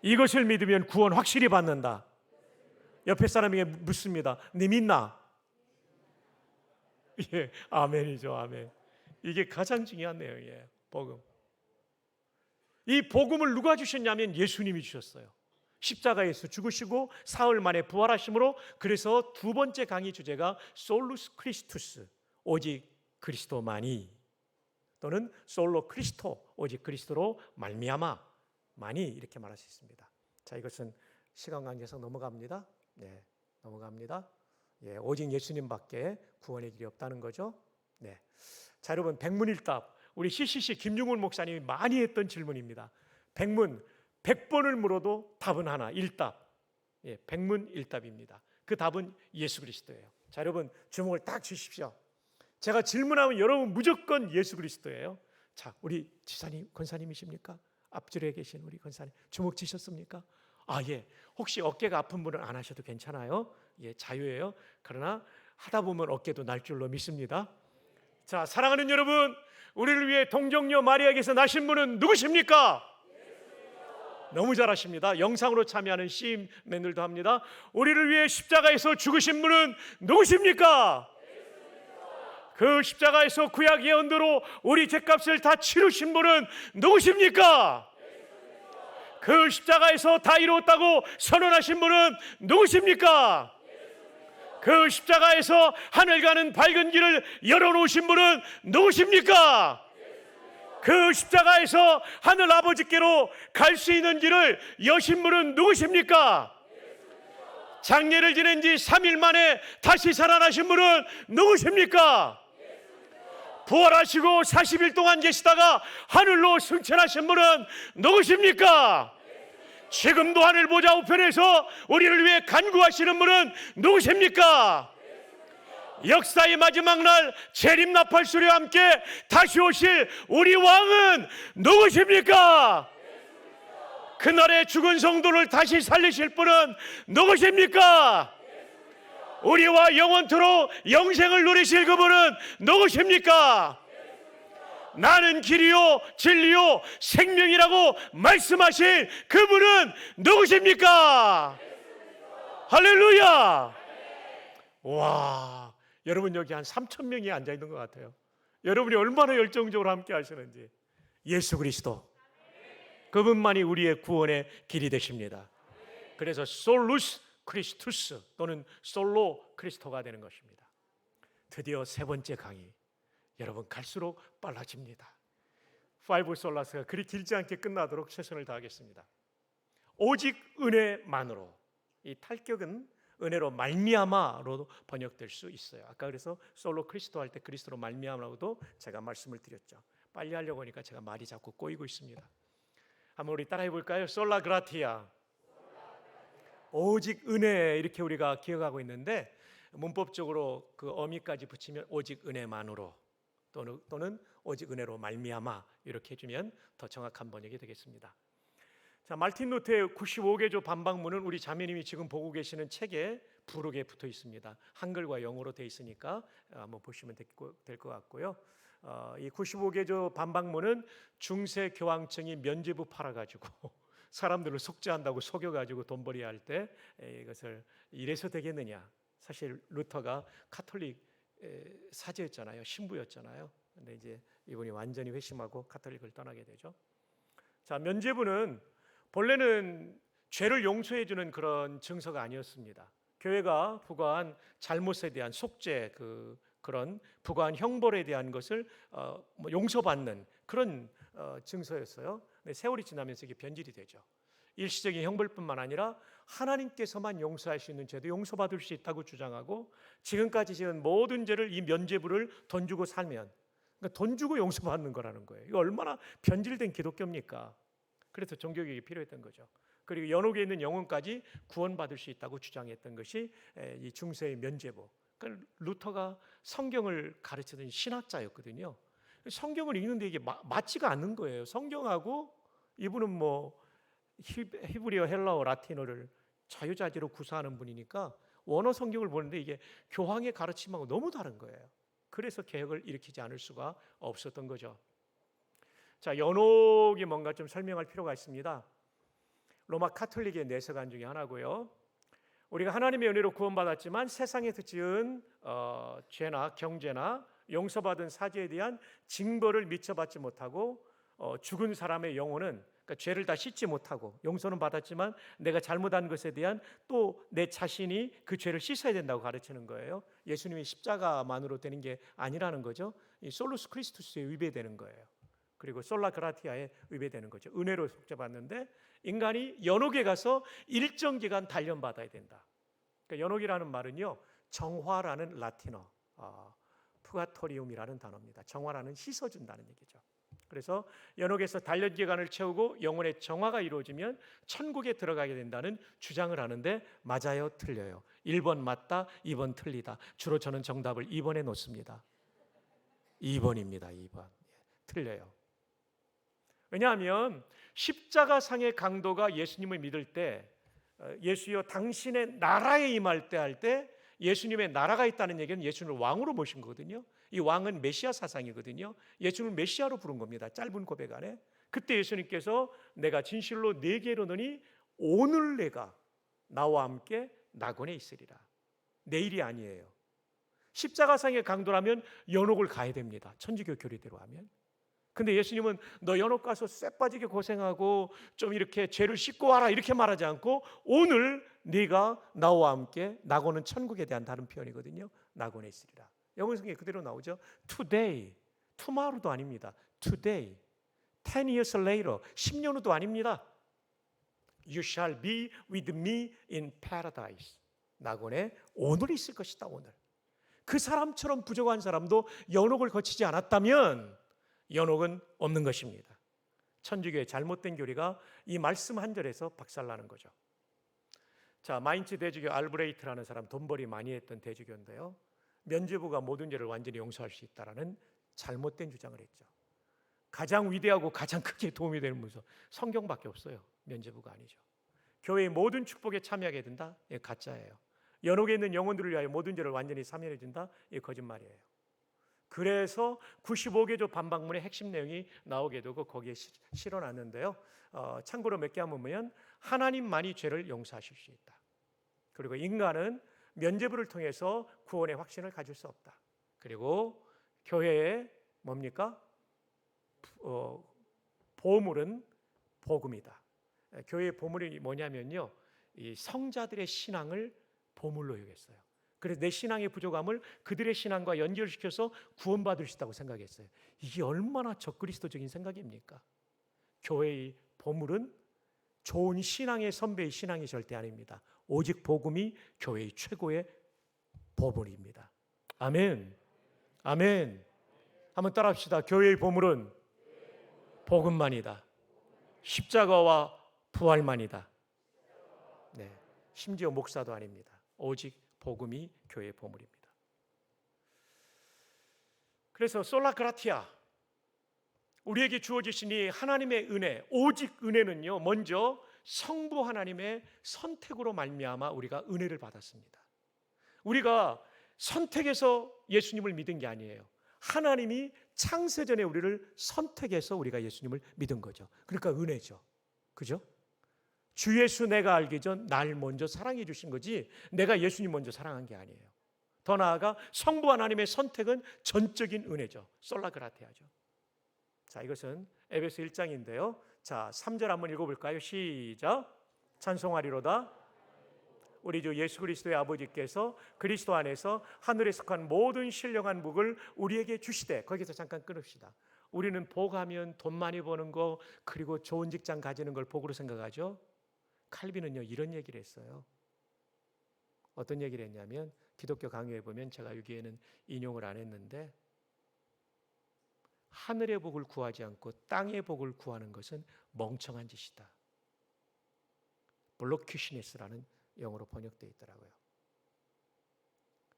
이것을 믿으면 구원 확실히 받는다. 옆에 사람에게 묻습니다. 네 믿나? 예, 아멘이죠. 아멘. 이게 가장 중요한 내용이에요. 복음. 이 복음을 누가 주셨냐면 예수님이 주셨어요. 십자가에서 죽으시고 사흘 만에 부활하심으로, 그래서 두 번째 강의 주제가 솔루스 크리스투스, 오직 그리스도만이, 또는 솔로 크리스토, 오직 그리스도로 말미암아만이, 이렇게 말할 수 있습니다. 자, 이것은 시간 관계상 넘어갑니다. 네, 넘어갑니다. 예, 오직 예수님밖에 구원의 길이 없다는 거죠. 네. 자, 여러분, 백문일답, 우리 CCC 김중훈 목사님이 많이 했던 질문입니다. 백문 100번을 물어도 답은 하나, 일답. 예, 백문일답입니다. 그 답은 예수 그리스도예요. 자, 여러분, 주목을 딱 주십시오. 제가 질문하면 여러분 무조건 예수 그리스도예요. 자, 우리 지사님, 권사님이십니까? 앞줄에 계신 우리 권사님, 주목 주셨습니까? 아, 예. 혹시 어깨가 아픈 분은 안 하셔도 괜찮아요. 예, 자유예요. 그러나 하다 보면 어깨도 날 줄로 믿습니다. 자, 사랑하는 여러분, 우리를 위해 동정녀 마리아에게서 나신 분은 누구십니까? 너무 잘하십니다. 영상으로 참여하는 시인맨들도 합니다. 우리를 위해 십자가에서 죽으신 분은 누구십니까? 그 십자가에서 구약 예언대로 우리 죄값을 다 치르신 분은 누구십니까? 그 십자가에서 다 이루었다고 선언하신 분은 누구십니까? 그 십자가에서 하늘 가는 밝은 길을 열어놓으신 분은 누구십니까? 그 십자가에서 하늘 아버지께로 갈 수 있는 길을 여신 분은 누구십니까? 장례를 지낸 지 3일 만에 다시 살아나신 분은 누구십니까? 부활하시고 40일 동안 계시다가 하늘로 승천하신 분은 누구십니까? 지금도 하늘 보좌 우편에서 우리를 위해 간구하시는 분은 누구십니까? 역사의 마지막 날 재림나팔소리와 함께 다시 오실 우리 왕은 누구십니까? 그날의 죽은 성도를 다시 살리실 분은 누구십니까? 우리와 영원토록 영생을 누리실 그분은 누구십니까? 나는 길이요 진리요 생명이라고 말씀하신 그분은 누구십니까? 할렐루야. 와, 여러분 여기 한 3,000명이 앉아있는 것 같아요. 여러분이 얼마나 열정적으로 함께 하시는지. 예수 그리스도, 그분만이 우리의 구원의 길이 되십니다. 그래서 솔루스 크리스투스 또는 솔로 크리스토가 되는 것입니다. 드디어 세 번째 강의, 여러분 갈수록 빨라집니다. 파이브 솔라스가 그리 길지 않게 끝나도록 최선을 다하겠습니다. 오직 은혜만으로, 이 탈격은 은혜로 말미암아로도 번역될 수 있어요. 아까 그래서 솔로 크리스토 할 때 그리스도로 말미암아라고도 제가 말씀을 드렸죠. 빨리 하려고 하니까 제가 말이 자꾸 꼬이고 있습니다. 한번 우리 따라해 볼까요? 솔라 그라티아, 오직 은혜, 이렇게 우리가 기억하고 있는데 문법적으로 그 어미까지 붙이면 오직 은혜만으로 또는 오직 은혜로 말미암아, 이렇게 해주면 더 정확한 번역이 되겠습니다. 자, 마르틴 루터의 95개조 반박문은 우리 자매님이 지금 보고 계시는 책에 부록에 붙어 있습니다. 한글과 영어로 되어 있으니까 한번 보시면 될 것 같고요. 이 95개조 반박문은 중세 교황청이 면죄부 팔아가지고 사람들을 속죄한다고 속여가지고 돈벌이 할 때 이것을 이래서 되겠느냐. 사실 루터가 카톨릭 사제였잖아요. 신부였잖아요. 근데 이제 이분이 완전히 회심하고 카톨릭을 떠나게 되죠. 자, 면죄부는 본래는 죄를 용서해 주는 그런 증서가 아니었습니다. 교회가 부과한 잘못에 대한 속죄, 그런 부과한 형벌에 대한 것을 용서받는 그런 증서였어요. 근데 세월이 지나면서 이게 변질이 되죠. 일시적인 형벌뿐만 아니라 하나님께서만 용서할 수 있는 죄도 용서받을 수 있다고 주장하고, 지금까지 지은 모든 죄를 이 면죄부를 돈 주고 살면, 그러니까 돈 주고 용서받는 거라는 거예요. 이거 얼마나 변질된 기독교입니까? 그래서 종교개혁이 필요했던 거죠. 그리고 연옥에 있는 영혼까지 구원받을 수 있다고 주장했던 것이 이 중세의 면죄부. 그러니까 루터가 성경을 가르치던 신학자였거든요. 성경을 읽는데 이게 맞지가 않는 거예요. 성경하고 이분은 뭐 히브리어, 헬라어, 라틴어를 자유자재로 구사하는 분이니까 원어 성경을 보는데 이게 교황의 가르침하고 너무 다른 거예요. 그래서 개혁을 일으키지 않을 수가 없었던 거죠. 자, 연옥이 뭔가 좀 설명할 필요가 있습니다. 로마 카톨릭의 내세관 중에 하나고요. 우리가 하나님의 은혜로 구원받았지만 세상에서 지은 죄나 경죄나 용서받은 사죄에 대한 징벌을 미처 받지 못하고 죽은 사람의 영혼은, 그러니까 죄를 다 씻지 못하고 용서는 받았지만 내가 잘못한 것에 대한 또 내 자신이 그 죄를 씻어야 된다고 가르치는 거예요. 예수님이 십자가만으로 되는 게 아니라는 거죠. 이 솔루스 크리스투스에 위배되는 거예요. 그리고 솔라 그라티아에 위배되는 거죠. 은혜로 속죄받는데 인간이 연옥에 가서 일정 기간 단련받아야 된다. 그러니까 연옥이라는 말은요, 정화라는 라틴어 푸가토리움이라는 단어입니다. 정화라는 씻어준다는 얘기죠. 그래서 연옥에서 단련 기간을 채우고 영혼의 정화가 이루어지면 천국에 들어가게 된다는 주장을 하는데, 맞아요, 틀려요? 1번 맞다, 2번 틀리다. 주로 저는 정답을 2번에 놓습니다. 2번입니다. 2번. 틀려요. 왜냐하면 십자가상의 강도가 예수님을 믿을 때, 예수여 당신의 나라에 임할 때 할 때 예수님의 나라가 있다는 얘기는 예수님을 왕으로 모신 거거든요. 이 왕은 메시아 사상이거든요. 예수님을 메시아로 부른 겁니다. 짧은 고백 안에. 그때 예수님께서 내가 진실로 네게 이르노니 오늘 내가 나와 함께 낙원에 있으리라. 내일이 아니에요. 십자가상의 강도라면 연옥을 가야 됩니다. 천주교 교리대로 하면. 근데 예수님은 너 연옥 가서 쎄빠지게 고생하고 좀 이렇게 죄를 씻고 와라 이렇게 말하지 않고, 오늘 네가 나와 함께, 낙원은 천국에 대한 다른 표현이거든요. 낙원에 있으리라. 영어 성경에 그대로 나오죠. Today, tomorrow도 아닙니다. Today, 10 years later, 10년 후도 아닙니다. You shall be with me in paradise. 낙원에 오늘 있을 것이다. 오늘. 그 사람처럼 부족한 사람도 연옥을 거치지 않았다면 연옥은 없는 것입니다. 천주교의 잘못된 교리가 이 말씀 한 절에서 박살나는 거죠. 자, 마인츠 대주교 알브레이트라는 사람, 돈벌이 많이 했던 대주교인데요. 면죄부가 모든 죄를 완전히 용서할 수 있다라는 잘못된 주장을 했죠. 가장 위대하고 가장 크게 도움이 되는 문서 성경밖에 없어요. 면죄부가 아니죠. 교회의 모든 축복에 참여하게 된다? 예, 가짜예요. 연옥에 있는 영혼들을 위하여 모든 죄를 완전히 사면해 준다? 예, 거짓말이에요. 그래서 95개조 반박문의 핵심 내용이 나오게 되고 거기에 실어놨는데요. 참고로 몇 개 한번 보면, 하나님만이 죄를 용서하실 수 있다. 그리고 인간은 면죄부를 통해서 구원의 확신을 가질 수 없다. 그리고 교회의 뭡니까? 보물은 복음이다. 교회의 보물이 뭐냐면요, 이 성자들의 신앙을 보물로 여겼어요. 그래서 내 신앙의 부족함을 그들의 신앙과 연결시켜서 구원받을 수 있다고 생각했어요. 이게 얼마나 적그리스도적인 생각입니까? 교회의 보물은 좋은 신앙의 선배의 신앙이 절대 아닙니다. 오직 복음이 교회의 최고의 보물입니다. 아멘. 아멘. 한번 따라합시다. 교회의 보물은 복음만이다. 십자가와 부활만이다. 네, 심지어 목사도 아닙니다. 오직 복음이 교회의 보물입니다. 그래서 솔라그라티아, 우리에게 주어지신 이 하나님의 은혜, 오직 은혜는요, 먼저 성부 하나님의 선택으로 말미암아 우리가 은혜를 받았습니다. 우리가 선택해서 예수님을 믿은 게 아니에요. 하나님이 창세전에 우리를 선택해서 우리가 예수님을 믿은 거죠. 그러니까 은혜죠. 그죠? 주 예수 내가 알기 전 날 먼저 사랑해 주신 거지 내가 예수님 먼저 사랑한 게 아니에요. 더 나아가 성부 하나님의 선택은 전적인 은혜죠. 솔라그라티아죠. 자, 이것은 에베소 1장인데요. 자, 3절 한번 읽어볼까요? 시작. 찬송하리로다 우리 주 예수 그리스도의 아버지께서 그리스도 안에서 하늘에 속한 모든 신령한 복을 우리에게 주시되, 거기서 잠깐 끊읍시다. 우리는 복하면 돈 많이 버는 거, 그리고 좋은 직장 가지는 걸 복으로 생각하죠. 칼빈은요 이런 얘기를 했어요. 어떤 얘기를 했냐면, 기독교 강요에 보면, 제가 여기에는 인용을 안 했는데, 하늘의 복을 구하지 않고 땅의 복을 구하는 것은 멍청한 짓이다. 블로큐시네스라는 영어로 번역되어 있더라고요.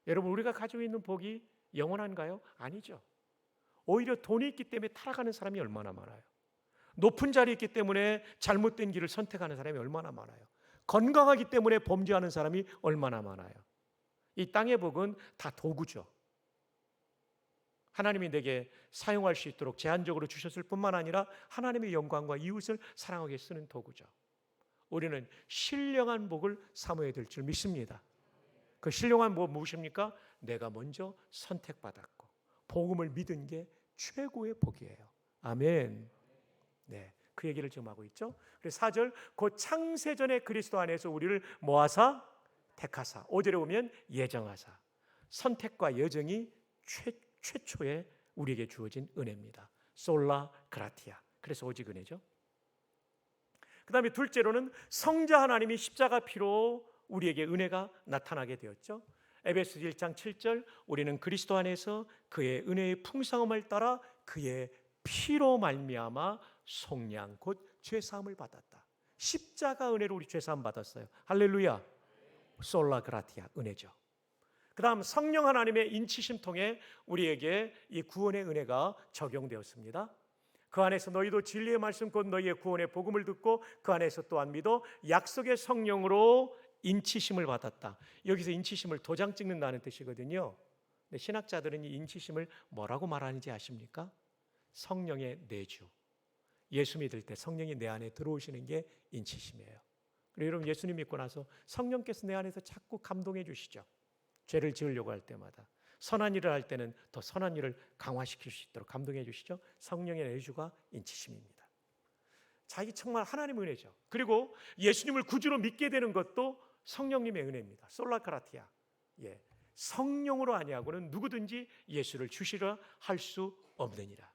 여러분, 우리가 가지고 있는 복이 영원한가요? 아니죠. 오히려 돈이 있기 때문에 타락하는 사람이 얼마나 많아요. 높은 자리에 있기 때문에 잘못된 길을 선택하는 사람이 얼마나 많아요. 건강하기 때문에 범죄하는 사람이 얼마나 많아요. 이 땅의 복은 다 도구죠. 하나님이 내게 사용할 수 있도록 제한적으로 주셨을 뿐만 아니라 하나님의 영광과 이웃을 사랑하게 쓰는 도구죠. 우리는 신령한 복을 사모해야 될 줄 믿습니다. 그 신령한 복은 무엇입니까? 내가 먼저 선택받았고 복음을 믿은 게 최고의 복이에요. 아멘. 네, 그 얘기를 지금 하고 있죠. 그래서 4절, 곧 창세전에 그리스도 안에서 우리를 모아사 택하사. 5절에 보면 예정하사. 선택과 여정이 최초에 우리에게 주어진 은혜입니다. 솔라 그라티아. 그래서 오직 은혜죠. 그 다음에 둘째로는 성자 하나님이 십자가 피로 우리에게 은혜가 나타나게 되었죠. 에베소 1장 7절, 우리는 그리스도 안에서 그의 은혜의 풍성함을 따라 그의 피로 말미암아 속량 곧 죄사함을 받았다. 십자가 은혜로 우리 죄사함 받았어요. 할렐루야. 솔라 그라티아, 은혜죠. 그 다음 성령 하나님의 인치심 통해 우리에게 이 구원의 은혜가 적용되었습니다. 그 안에서 너희도 진리의 말씀 곧 너희의 구원의 복음을 듣고 그 안에서 또한 믿어 약속의 성령으로 인치심을 받았다. 여기서 인치심을 도장 찍는다는 뜻이거든요. 근데 신학자들은 이 인치심을 뭐라고 말하는지 아십니까? 성령의 내주. 예수 믿을 때 성령이 내 안에 들어오시는 게 인치심이에요. 그리고 여러분, 예수님 믿고 나서 성령께서 내 안에서 자꾸 감동해 주시죠. 죄를 지으려고 할 때마다. 선한 일을 할 때는 더 선한 일을 강화시킬 수 있도록 감동해 주시죠. 성령의 내주가 인치심입니다. 자, 이게 정말 하나님의 은혜죠. 그리고 예수님을 구주로 믿게 되는 것도 성령님의 은혜입니다. 솔라카라티아. 예, 성령으로 아니하고는 누구든지 예수를 주시려 할 수 없느니라.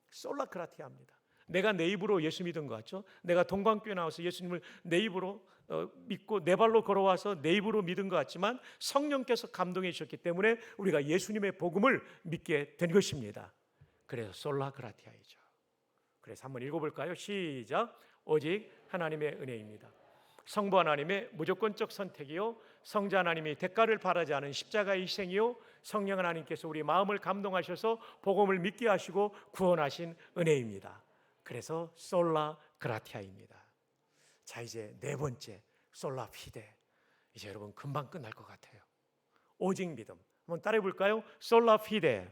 솔라크라티아입니다. 내가 내 입으로 예수 믿은 것 같죠? 내가 동광교회 나와서 예수님을 내 입으로 믿고 내 발로 걸어와서 내 입으로 믿은 것 같지만 성령께서 감동해 주셨기 때문에 우리가 예수님의 복음을 믿게 된 것입니다. 그래서 솔라그라티아이죠. 그래서 한번 읽어볼까요? 시작. 오직 하나님의 은혜입니다. 성부 하나님의 무조건적 선택이요, 성자 하나님이 대가를 바라지 않은 십자가의 희생이요, 성령 하나님께서 우리 마음을 감동하셔서 복음을 믿게 하시고 구원하신 은혜입니다. 그래서 솔라 그라티아입니다. 자, 이제 네 번째, 솔라 피데. 이제 여러분 금방 끝날 것 같아요. 오직 믿음. 한번 따라해 볼까요? 솔라 피데.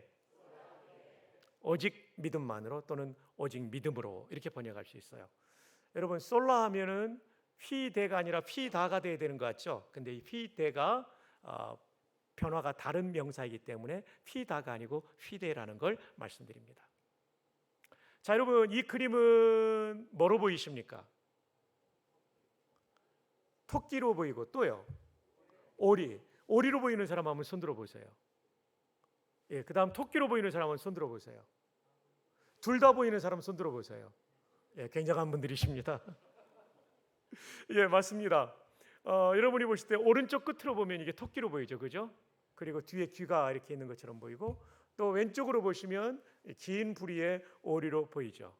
오직 믿음만으로 또는 오직 믿음으로 이렇게 번역할 수 있어요. 여러분, 솔라 하면은 피데가 아니라 피다가 돼야 되는 것 같죠? 근데 이 피데가 변화가 다른 명사이기 때문에 피다가 아니고 피데라는 걸 말씀드립니다. 자, 여러분, 이 그림은 뭐로 보이십니까? 토끼로 보이고 또요, 오리로 보이는 사람 한번 손 들어 보세요. 예, 그 다음 토끼로 보이는 사람 한번 손 들어 보세요. 둘 다 보이는 사람 손 들어 보세요. 예, 굉장한 분들이십니다. 예, 맞습니다. 여러분이 보실 때 오른쪽 끝으로 보면 이게 토끼로 보이죠, 그죠? 그리고 뒤에 귀가 이렇게 있는 것처럼 보이고, 또 왼쪽으로 보시면 긴 부리의 오리로 보이죠.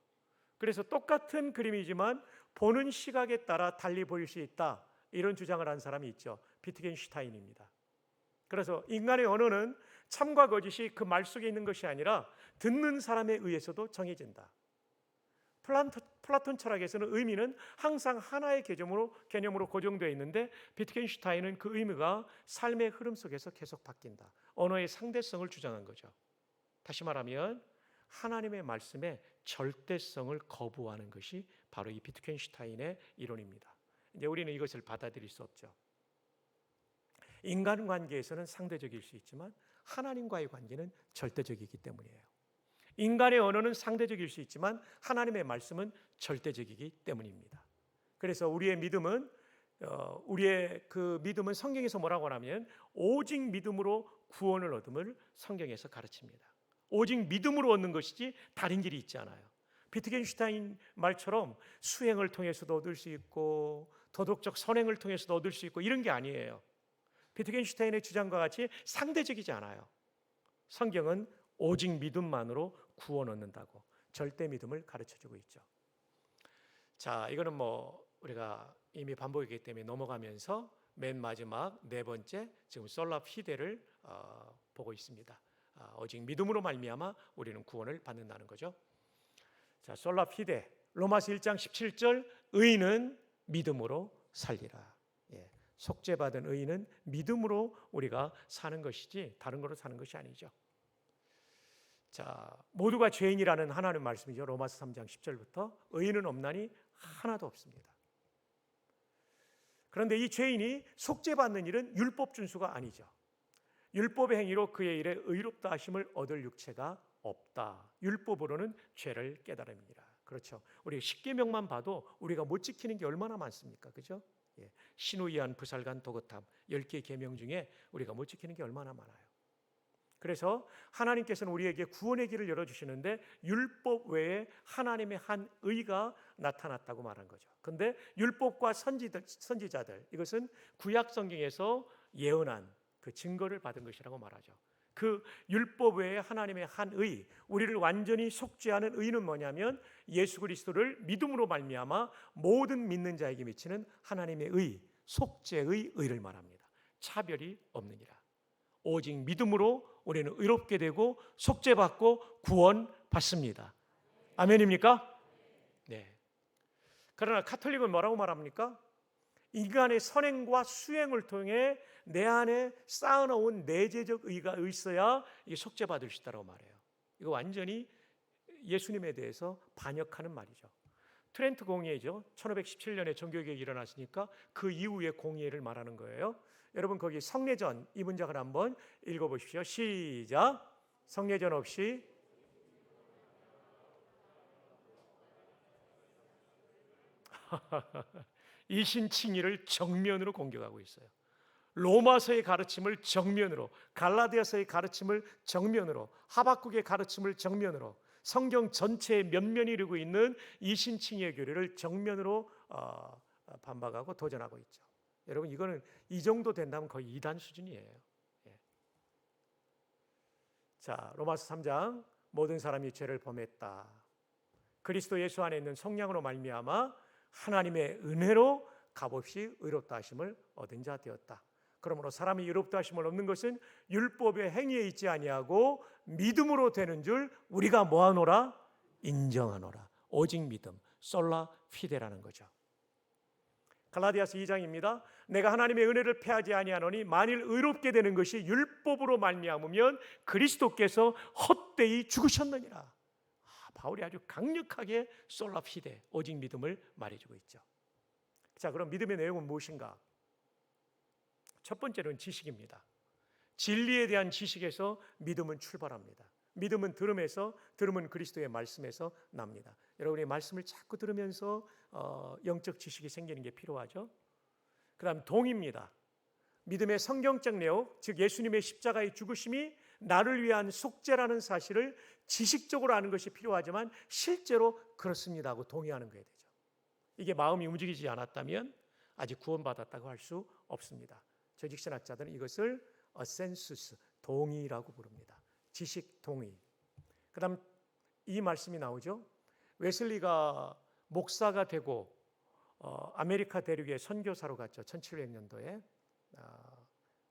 그래서 똑같은 그림이지만 보는 시각에 따라 달리 보일 수 있다, 이런 주장을 한 사람이 있죠. 비트겐슈타인입니다. 그래서 인간의 언어는 참과 거짓이 그 말 속에 있는 것이 아니라 듣는 사람에 의해서도 정해진다. 플라톤 철학에서는 의미는 항상 하나의 개념으로 고정되어 있는데 비트겐슈타인은 그 의미가 삶의 흐름 속에서 계속 바뀐다. 언어의 상대성을 주장한 거죠. 다시 말하면 하나님의 말씀에 절대성을 거부하는 것이 바로 이 비트겐슈타인의 이론입니다. 이제 우리는 이것을 받아들일 수 없죠. 인간관계에서는 상대적일 수 있지만 하나님과의 관계는 절대적이기 때문이에요. 인간의 언어는 상대적일 수 있지만 하나님의 말씀은 절대적이기 때문입니다. 그래서 우리의 믿음은 우리의 그 믿음은 성경에서 뭐라고 하냐면 오직 믿음으로 구원을 얻음을 성경에서 가르칩니다. 오직 믿음으로 얻는 것이지 다른 길이 있지 않아요. 비트겐슈타인 말처럼 수행을 통해서도 얻을 수 있고 도덕적 선행을 통해서도 얻을 수 있고 이런 게 아니에요. 비트겐슈타인의 주장과 같이 상대적이지 않아요. 성경은 오직 믿음만으로 구원 얻는다고 절대 믿음을 가르쳐주고 있죠. 자, 이거는 뭐 우리가 이미 반복이기 때문에 넘어가면서 맨 마지막 네 번째 지금 솔라 피데를 보고 있습니다. 오직 믿음으로 말미암아 우리는 구원을 받는다는 거죠. 자, 솔라 피데 로마서 1장 17절 의인은 믿음으로 살리라. 예, 속죄받은 의인은 믿음으로 우리가 사는 것이지 다른 거로 사는 것이 아니죠. 자, 모두가 죄인이라는 하나님의 말씀이죠. 로마서 3장 10절부터 의인은 없나니 하나도 없습니다. 그런데 이 죄인이 속죄받는 일은 율법 준수가 아니죠. 율법의 행위로 그의 일에 의롭다 하심을 얻을 육체가 없다. 율법으로는 죄를 깨달음이니라. 그렇죠. 우리 십계명만 봐도 우리가 못 지키는 게 얼마나 많습니까? 그죠? 예. 신우이한 부살간 도거탐 10개의 계명 중에 우리가 못 지키는 게 얼마나 많아요. 그래서 하나님께서는 우리에게 구원의 길을 열어주시는데 율법 외에 하나님의 한 의가 나타났다고 말한 거죠. 그런데 율법과 선지자들 이것은 구약 성경에서 예언한 그 증거를 받은 것이라고 말하죠. 그 율법 외에 하나님의 한 의, 우리를 완전히 속죄하는 의는 뭐냐면 예수 그리스도를 믿음으로 말미암아 모든 믿는 자에게 미치는 하나님의 의, 속죄의 의를 말합니다. 차별이 없느니라. 오직 믿음으로 우리는 의롭게 되고 속죄받고 구원받습니다. 아멘입니까? 네. 그러나 가톨릭은 뭐라고 말합니까? 인간의 선행과 수행을 통해 내 안에 쌓아놓은 내재적 의가 있어야 이게 속죄받을 수 있다고 말해요. 이거 완전히 예수님에 대해서 반역하는 말이죠. 트렌트 공의회죠. 1517년에 종교개혁이 일어났으니까 그 이후의 공의회를 말하는 거예요. 여러분 거기 성례전 이 문장을 한번 읽어보십시오. 시작. 성례전 없이 이신칭의를 정면으로 공격하고 있어요. 로마서의 가르침을 정면으로, 갈라디아서의 가르침을 정면으로, 하박국의 가르침을 정면으로, 성경 전체의 면면이 이루고 있는 이신칭의의 교리를 정면으로 반박하고 도전하고 있죠. 여러분 이거는 이 정도 된다면 거의 이단 수준이에요. 예. 자, 로마서 3장 모든 사람이 죄를 범했다. 그리스도 예수 안에 있는 성령으로 말미암아 하나님의 은혜로 값없이 의롭다 하심을 얻은 자 되었다. 그러므로 사람이 의롭다 하심을 얻는 것은 율법의 행위에 있지 아니하고 믿음으로 되는 줄 우리가 뭐하노라? 인정하노라. 오직 믿음, 솔라 피데라는 거죠. 갈라디아서 2장입니다. 내가 하나님의 은혜를 패하지 아니하노니 만일 의롭게 되는 것이 율법으로 말미암으면 그리스도께서 헛되이 죽으셨느니라. 바울이 아주 강력하게 솔라 피데, 오직 믿음을 말해주고 있죠. 자, 그럼 믿음의 내용은 무엇인가? 첫 번째는 지식입니다. 진리에 대한 지식에서 믿음은 출발합니다. 믿음은 들음에서, 들음은 그리스도의 말씀에서 납니다. 여러분이 말씀을 자꾸 들으면서 영적 지식이 생기는 게 필요하죠. 그 다음 동의입니다. 믿음의 성경적 내용, 즉 예수님의 십자가의 죽으심이 나를 위한 속죄라는 사실을 지식적으로 아는 것이 필요하지만 실제로 그렇습니다 하고 동의하는 거야 되죠. 이게 마음이 움직이지 않았다면 아직 구원받았다고 할 수 없습니다. 조직신학자들은 이것을 어센수스, 동의라고 부릅니다. 지식 동의. 그 다음 이 말씀이 나오죠. 웨슬리가 목사가 되고 아메리카 대륙에 선교사로 갔죠. 1700년도에.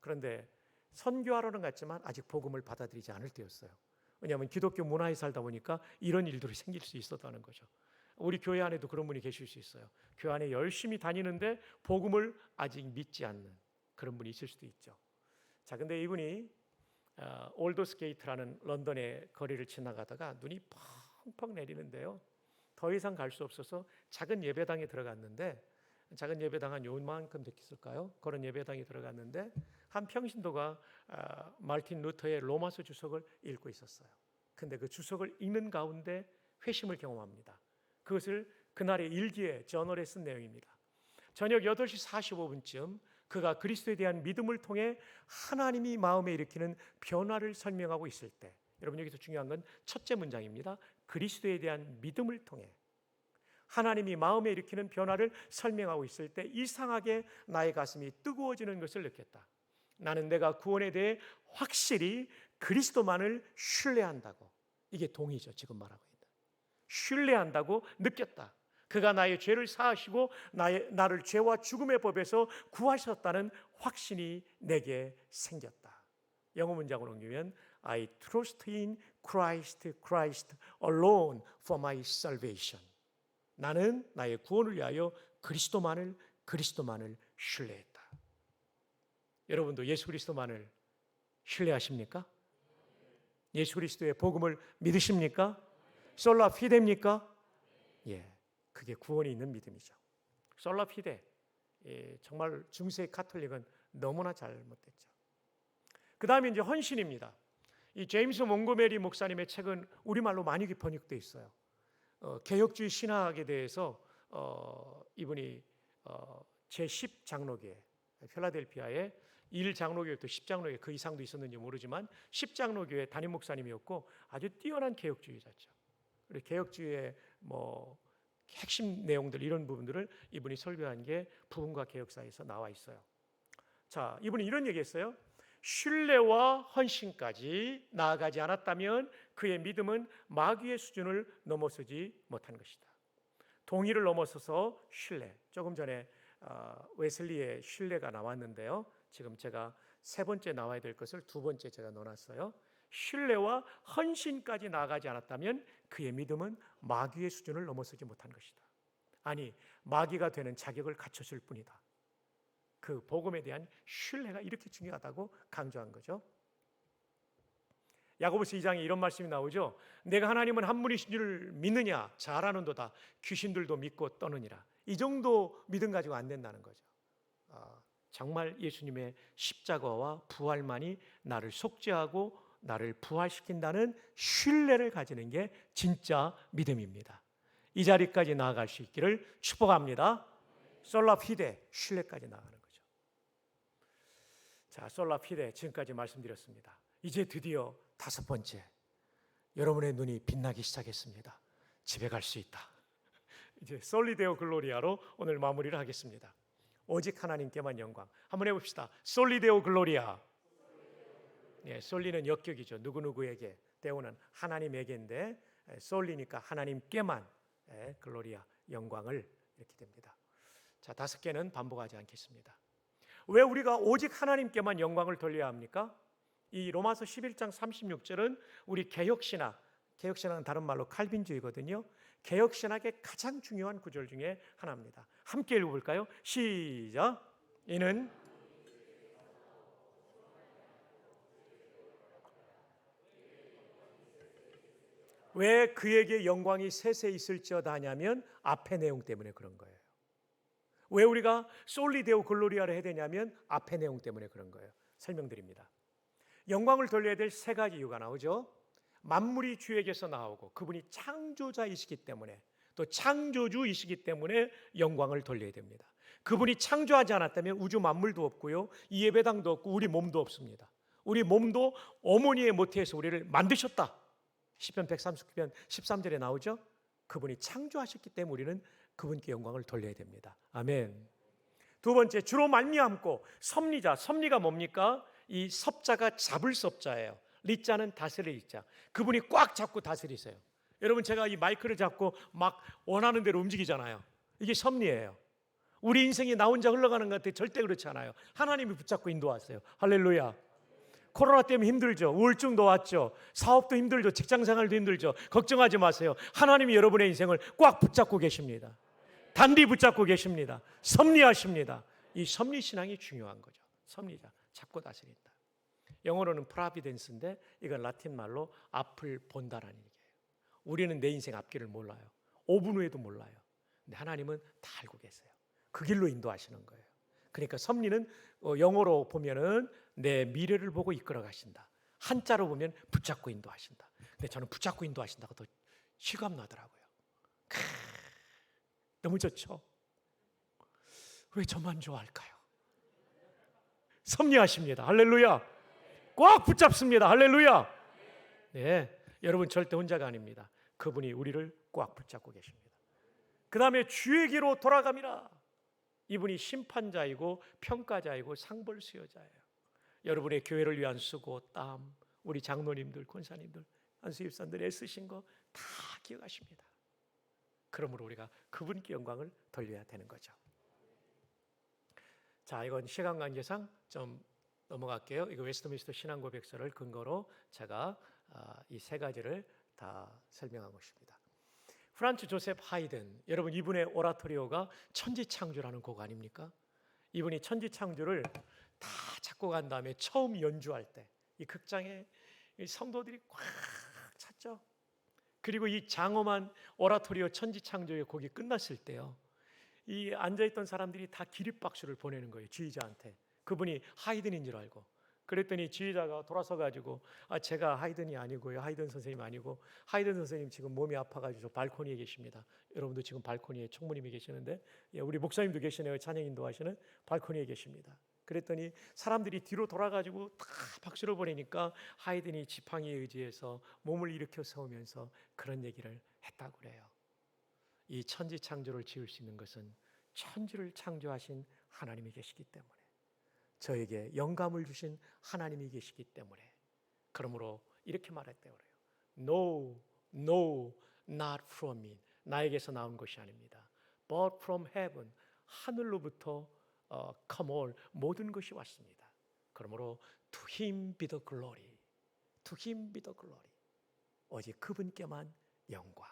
그런데 선교하러는 갔지만 아직 복음을 받아들이지 않을 때였어요. 왜냐하면 기독교 문화에 살다 보니까 이런 일들이 생길 수 있었다는 거죠. 우리 교회 안에도 그런 분이 계실 수 있어요. 교회 안에 열심히 다니는데 복음을 아직 믿지 않는 그런 분이 있을 수도 있죠. 자, 근데 이분이 올더스게이트라는 런던의 거리를 지나가다가 눈이 펑펑 내리는데요. 더 이상 갈 수 없어서 작은 예배당에 들어갔는데, 작은 예배당 한 요만큼 됐을까요? 그런 예배당에 들어갔는데 한 평신도가 마르틴 루터의 로마서 주석을 읽고 있었어요. 근데 그 주석을 읽는 가운데 회심을 경험합니다. 그것을 그날의 일기에 저널에 쓴 내용입니다. 저녁 8시 45분쯤 그가 그리스도에 대한 믿음을 통해 하나님이 마음에 일으키는 변화를 설명하고 있을 때, 여러분 여기서 중요한 건 첫째 문장입니다. 그리스도에 대한 믿음을 통해 하나님이 마음에 일으키는 변화를 설명하고 있을 때 이상하게 나의 가슴이 뜨거워지는 것을 느꼈다. 나는 내가 구원에 대해 확실히 그리스도만을 신뢰한다고, 이게 동의죠. 지금 말하고 있다. 신뢰한다고 느꼈다. 그가 나의 죄를 사하시고 나를 죄와 죽음의 법에서 구하셨다는 확신이 내게 생겼다. 영어 문장으로 옮기면 I trust in Christ alone for my salvation. 나는 나의 구원을 위하여 그리스도만을 신뢰했다. 여러분도 예수 그리스도만을 신뢰하십니까? 예수 그리스도의 복음을 믿으십니까? 솔라 피데입니까? 예, 그게 구원이 있는 믿음이죠. 솔라 피데, 정말 중세 가톨릭은 너무나 잘못됐죠. 그 다음에 이제 헌신입니다. 이 제임스 몽고메리 목사님의 책은 우리말로 많이 번역되어 있어요. 개혁주의 신학에 대해서 이분이 제10장로교회 필라델피아의 1장로교회부터 10장로교회 그 이상도 있었는지 모르지만 10장로교회 담임 목사님이었고 아주 뛰어난 개혁주의자죠. 그리고 개혁주의의 핵심 내용들 이런 부분들을 이분이 설교한 게 부흥과 개혁사에서 나와 있어요. 자, 이분이 이런 얘기했어요. 신뢰와 헌신까지 나아가지 않았다면 그의 믿음은 마귀의 수준을 넘어서지 못한 것이다. 동의를 넘어서서 신뢰. 조금 전에 웨슬리의 신뢰가 나왔는데요. 지금 제가 세 번째 나와야 될 것을 두 번째 제가 넣어놨어요. 신뢰와 헌신까지 나아가지 않았다면 그의 믿음은 마귀의 수준을 넘어서지 못한 것이다. 아니, 마귀가 되는 자격을 갖췄을 뿐이다. 그 복음에 대한 신뢰가 이렇게 중요하다고 강조한 거죠. 야고보서 2장에 이런 말씀이 나오죠. 내가 하나님은 한 분이신 줄 믿느냐? 잘하는도다. 귀신들도 믿고 떠느니라. 이 정도 믿음 가지고 안 된다는 거죠. 정말 예수님의 십자가와 부활만이 나를 속죄하고 나를 부활시킨다는 신뢰를 가지는 게 진짜 믿음입니다. 이 자리까지 나아갈 수 있기를 축복합니다. 솔라 피데, 신뢰까지 나아가는 거죠. 자, 솔라 피데 지금까지 말씀드렸습니다. 이제 드디어 다섯 번째, 여러분의 눈이 빛나기 시작했습니다. 집에 갈 수 있다. 이제 솔리데오 글로리아로 오늘 마무리를 하겠습니다. 오직 하나님께만 영광. 한번 해봅시다. 솔리데오 글로리아. 예, 솔리는 역격이죠. 누구누구에게, 데오는 하나님에게인데 솔리니까 하나님께만 글로리아, 영광을 이렇게 됩니다. 자, 다섯 개는 반복하지 않겠습니다. 왜 우리가 오직 하나님께만 영광을 돌려야 합니까? 이 로마서 11장 36절은 우리 개혁신학은 다른 말로 칼빈주의거든요. 개혁신학의 가장 중요한 구절 중에 하나입니다. 함께 읽어볼까요? 시작. 이는 왜 그에게 영광이 세세 있을지어다 하냐면 앞의 내용 때문에 그런 거예요. 왜 우리가 솔리데오 글로리아를 해야 되냐면 앞의 내용 때문에 그런 거예요. 설명드립니다. 영광을 돌려야 될 세 가지 이유가 나오죠. 만물이 주에게서 나오고 그분이 창조자이시기 때문에, 또 창조주이시기 때문에 영광을 돌려야 됩니다. 그분이 창조하지 않았다면 우주 만물도 없고요, 이 예배당도 없고 우리 몸도 없습니다. 우리 몸도 어머니의 모태에서 우리를 만드셨다. 시편 139편 13절에 나오죠. 그분이 창조하셨기 때문에 우리는 그분께 영광을 돌려야 됩니다. 아멘. 두 번째, 주로 말미암고 섭리자. 섭리가 뭡니까? 이 섭자가 잡을 섭자예요. 리자는 다스릴 리자. 그분이 꽉 잡고 다스리세요. 여러분, 제가 이 마이크를 잡고 막 원하는 대로 움직이잖아요. 이게 섭리예요. 우리 인생이 나 혼자 흘러가는 것 같아요. 절대 그렇지 않아요. 하나님이 붙잡고 인도하세요. 할렐루야. 코로나 때문에 힘들죠. 우울증도 왔죠. 사업도 힘들죠. 직장생활도 힘들죠. 걱정하지 마세요. 하나님이 여러분의 인생을 꽉 붙잡고 계십니다. 단디 붙잡고 계십니다. 섭리하십니다. 이 섭리신앙이 중요한 거죠. 섭리자, 잡고 다스린다. 영어로는 프라비덴스인데 이건 라틴 말로 앞을 본다라는 얘기예요. 우리는 내 인생 앞길을 몰라요. 5분 후에도 몰라요. 근데 하나님은 다 알고 계세요. 그 길로 인도하시는 거예요. 그러니까 섭리는 영어로 보면은 내 미래를 보고 이끌어 가신다. 한자로 보면 붙잡고 인도하신다. 근데 저는 붙잡고 인도하신다가 더 실감 나더라고요. 너무 좋죠. 왜 저만 좋아할까요? 섭리하십니다. 할렐루야. 꽉 붙잡습니다. 할렐루야. 네, 여러분 절대 혼자가 아닙니다. 그분이 우리를 꽉 붙잡고 계십니다. 그 다음에 주에게로 돌아갑니다. 이분이 심판자이고 평가자이고 상벌 수여자예요. 여러분의 교회를 위한 수고, 땀, 우리 장로님들, 권사님들, 안수집사님들 애쓰신 거 다 기억하십니다. 그러므로 우리가 그분께 영광을 돌려야 되는 거죠. 자, 이건 시간 관계상 좀 넘어갈게요. 이거 웨스트민스터 신앙고백서를 근거로 제가 이 세 가지를 다 설명한 것입니다. 프란츠 조셉 하이든, 여러분 이분의 오라토리오가 천지창조라는 곡 아닙니까? 이분이 천지창조를 다 작곡한 다음에 처음 연주할 때 이 극장에 성도들이 꽉 찼죠. 그리고 이 장엄한 오라토리오 천지창조의 곡이 끝났을 때요, 이 앉아있던 사람들이 다 기립박수를 보내는 거예요, 지휘자한테. 그분이 하이든인 줄 알고. 그랬더니 지휘자가 돌아서 가지고 제가 하이든이 아니고요, 하이든 선생님 아니고, 하이든 선생님 지금 몸이 아파가지고 발코니에 계십니다. 여러분도 지금 발코니에 총무님이 계시는데, 우리 목사님도 계시네요. 찬양 인도하시는 발코니에 계십니다. 그랬더니 사람들이 뒤로 돌아가지고 다 박수를 보내니까 하이든이 지팡이에 의지해서 몸을 일으켜 세우면서 그런 얘기를 했다고 그래요. 이 천지 창조를 지을 수 있는 것은 천지를 창조하신 하나님이 계시기 때문에, 저에게 영감을 주신 하나님이 계시기 때문에, 그러므로 이렇게 말했대요. No, no, not from me. 나에게서 나온 것이 아닙니다. But from heaven. 하늘로부터 come all, 모든 것이 왔습니다. 그러므로 to him be the glory. To him be the glory. 오직 그분께만 영광.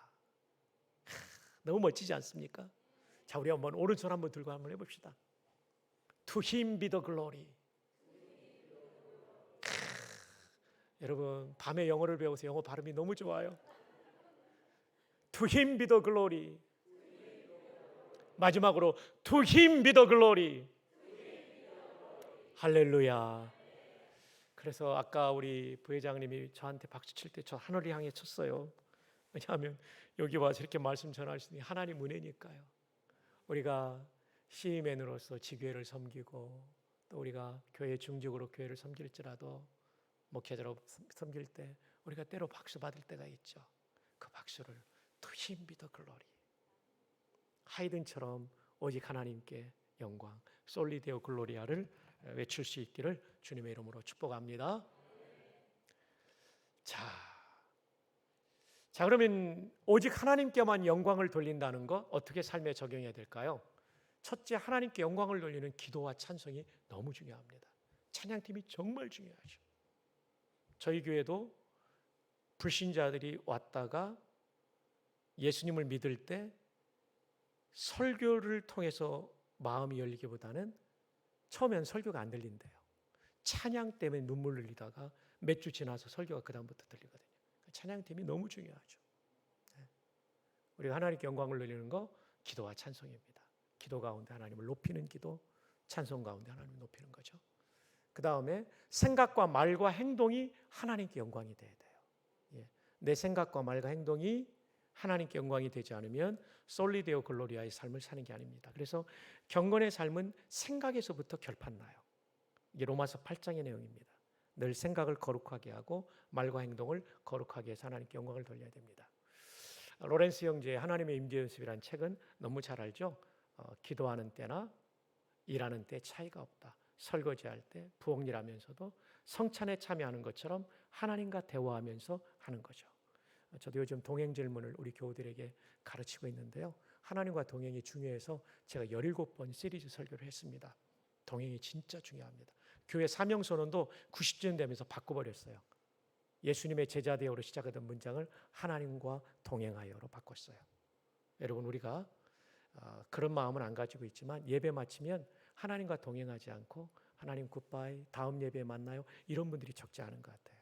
너무 멋지지 않습니까? 자, 우리 한번 오른손 한번 들고 한번 해봅시다. To him be the glory. 여러분 밤에 영어를 배워서 영어 발음이 너무 좋아요. To him be the glory. 마지막으로 To him be the glory. 할렐루야. 그래서 아까 우리 부회장님이 저한테 박수 칠 때 저 하늘을 향해 쳤어요. 왜냐하면 여기 와서 이렇게 말씀 전하시니 하나님 은혜니까요. 우리가 시민으로서 지교회를 섬기고, 또 우리가 교회 중직으로 교회를 섬길지라도 목회자로 섬길 때 우리가 때로 박수 받을 때가 있죠. 그 박수를 To him be the glory. 하이든처럼 오직 하나님께 영광, 솔리데오 글로리아를 외칠 수 있기를 주님의 이름으로 축복합니다. 자, 그러면 오직 하나님께만 영광을 돌린다는 것 어떻게 삶에 적용해야 될까요? 첫째, 하나님께 영광을 돌리는 기도와 찬송이 너무 중요합니다. 찬양팀이 정말 중요하죠. 저희 교회도 불신자들이 왔다가 예수님을 믿을 때 설교를 통해서 마음이 열리기보다는 처음엔 설교가 안 들린대요. 찬양 때문에 눈물 흘리다가 몇 주 지나서 설교가 그 다음부터 들리거든요. 찬양팀이 너무 중요하죠. 우리가 하나님께 영광을 돌리는 거 기도와 찬송입니다. 기도 가운데 하나님을 높이는 기도, 찬송 가운데 하나님을 높이는 거죠. 그 다음에 생각과 말과 행동이 하나님께 영광이 돼야 돼요. 내 생각과 말과 행동이 하나님께 영광이 되지 않으면 솔리데오 글로리아의 삶을 사는 게 아닙니다. 그래서 경건의 삶은 생각에서부터 결판나요. 이게 로마서 8장의 내용입니다. 늘 생각을 거룩하게 하고 말과 행동을 거룩하게 해서 하나님께 영광을 돌려야 됩니다. 로렌스 형제의 하나님의 임재 연습이라는 책은 너무 잘 알죠. 기도하는 때나 일하는 때 차이가 없다. 설거지할 때 부엌 일하면서도 성찬에 참여하는 것처럼 하나님과 대화하면서 하는 거죠. 저도 요즘 동행 질문을 우리 교우들에게 가르치고 있는데요. 하나님과 동행이 중요해서 제가 17번 시리즈 설교를 했습니다. 동행이 진짜 중요합니다. 교회 사명선언도 90년 되면서 바꿔버렸어요. 예수님의 제자 되어로 시작하던 문장을 하나님과 동행하여로 바꿨어요. 여러분, 우리가 그런 마음은 안 가지고 있지만 예배 마치면 하나님과 동행하지 않고 하나님 굿바이, 다음 예배에 만나요, 이런 분들이 적지 않은 것 같아요.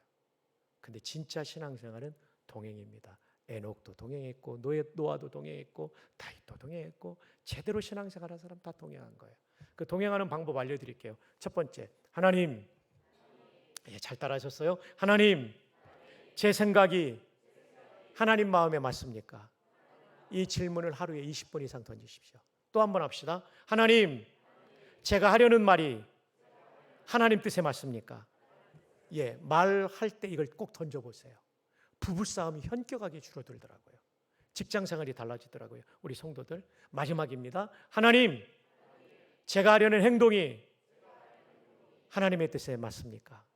근데 진짜 신앙생활은 동행입니다. 에녹도 동행했고 노아도 동행했고 다윗도 동행했고 제대로 신앙생활한 사람 다 동행한 거예요. 그 동행하는 방법 알려드릴게요. 첫 번째, 하나님, 잘 따라하셨어요? 하나님, 제 생각이 하나님 마음에 맞습니까? 이 질문을 하루에 20번 이상 던지십시오. 또 한 번 합시다. 하나님, 제가 하려는 말이 하나님 뜻에 맞습니까? 예, 말할 때 이걸 꼭 던져보세요. 부부싸움이 현격하게 줄어들더라고요. 직장생활이 달라지더라고요. 우리 성도들, 마지막입니다. 하나님, 제가 하려는 행동이 하나님의 뜻에 맞습니까?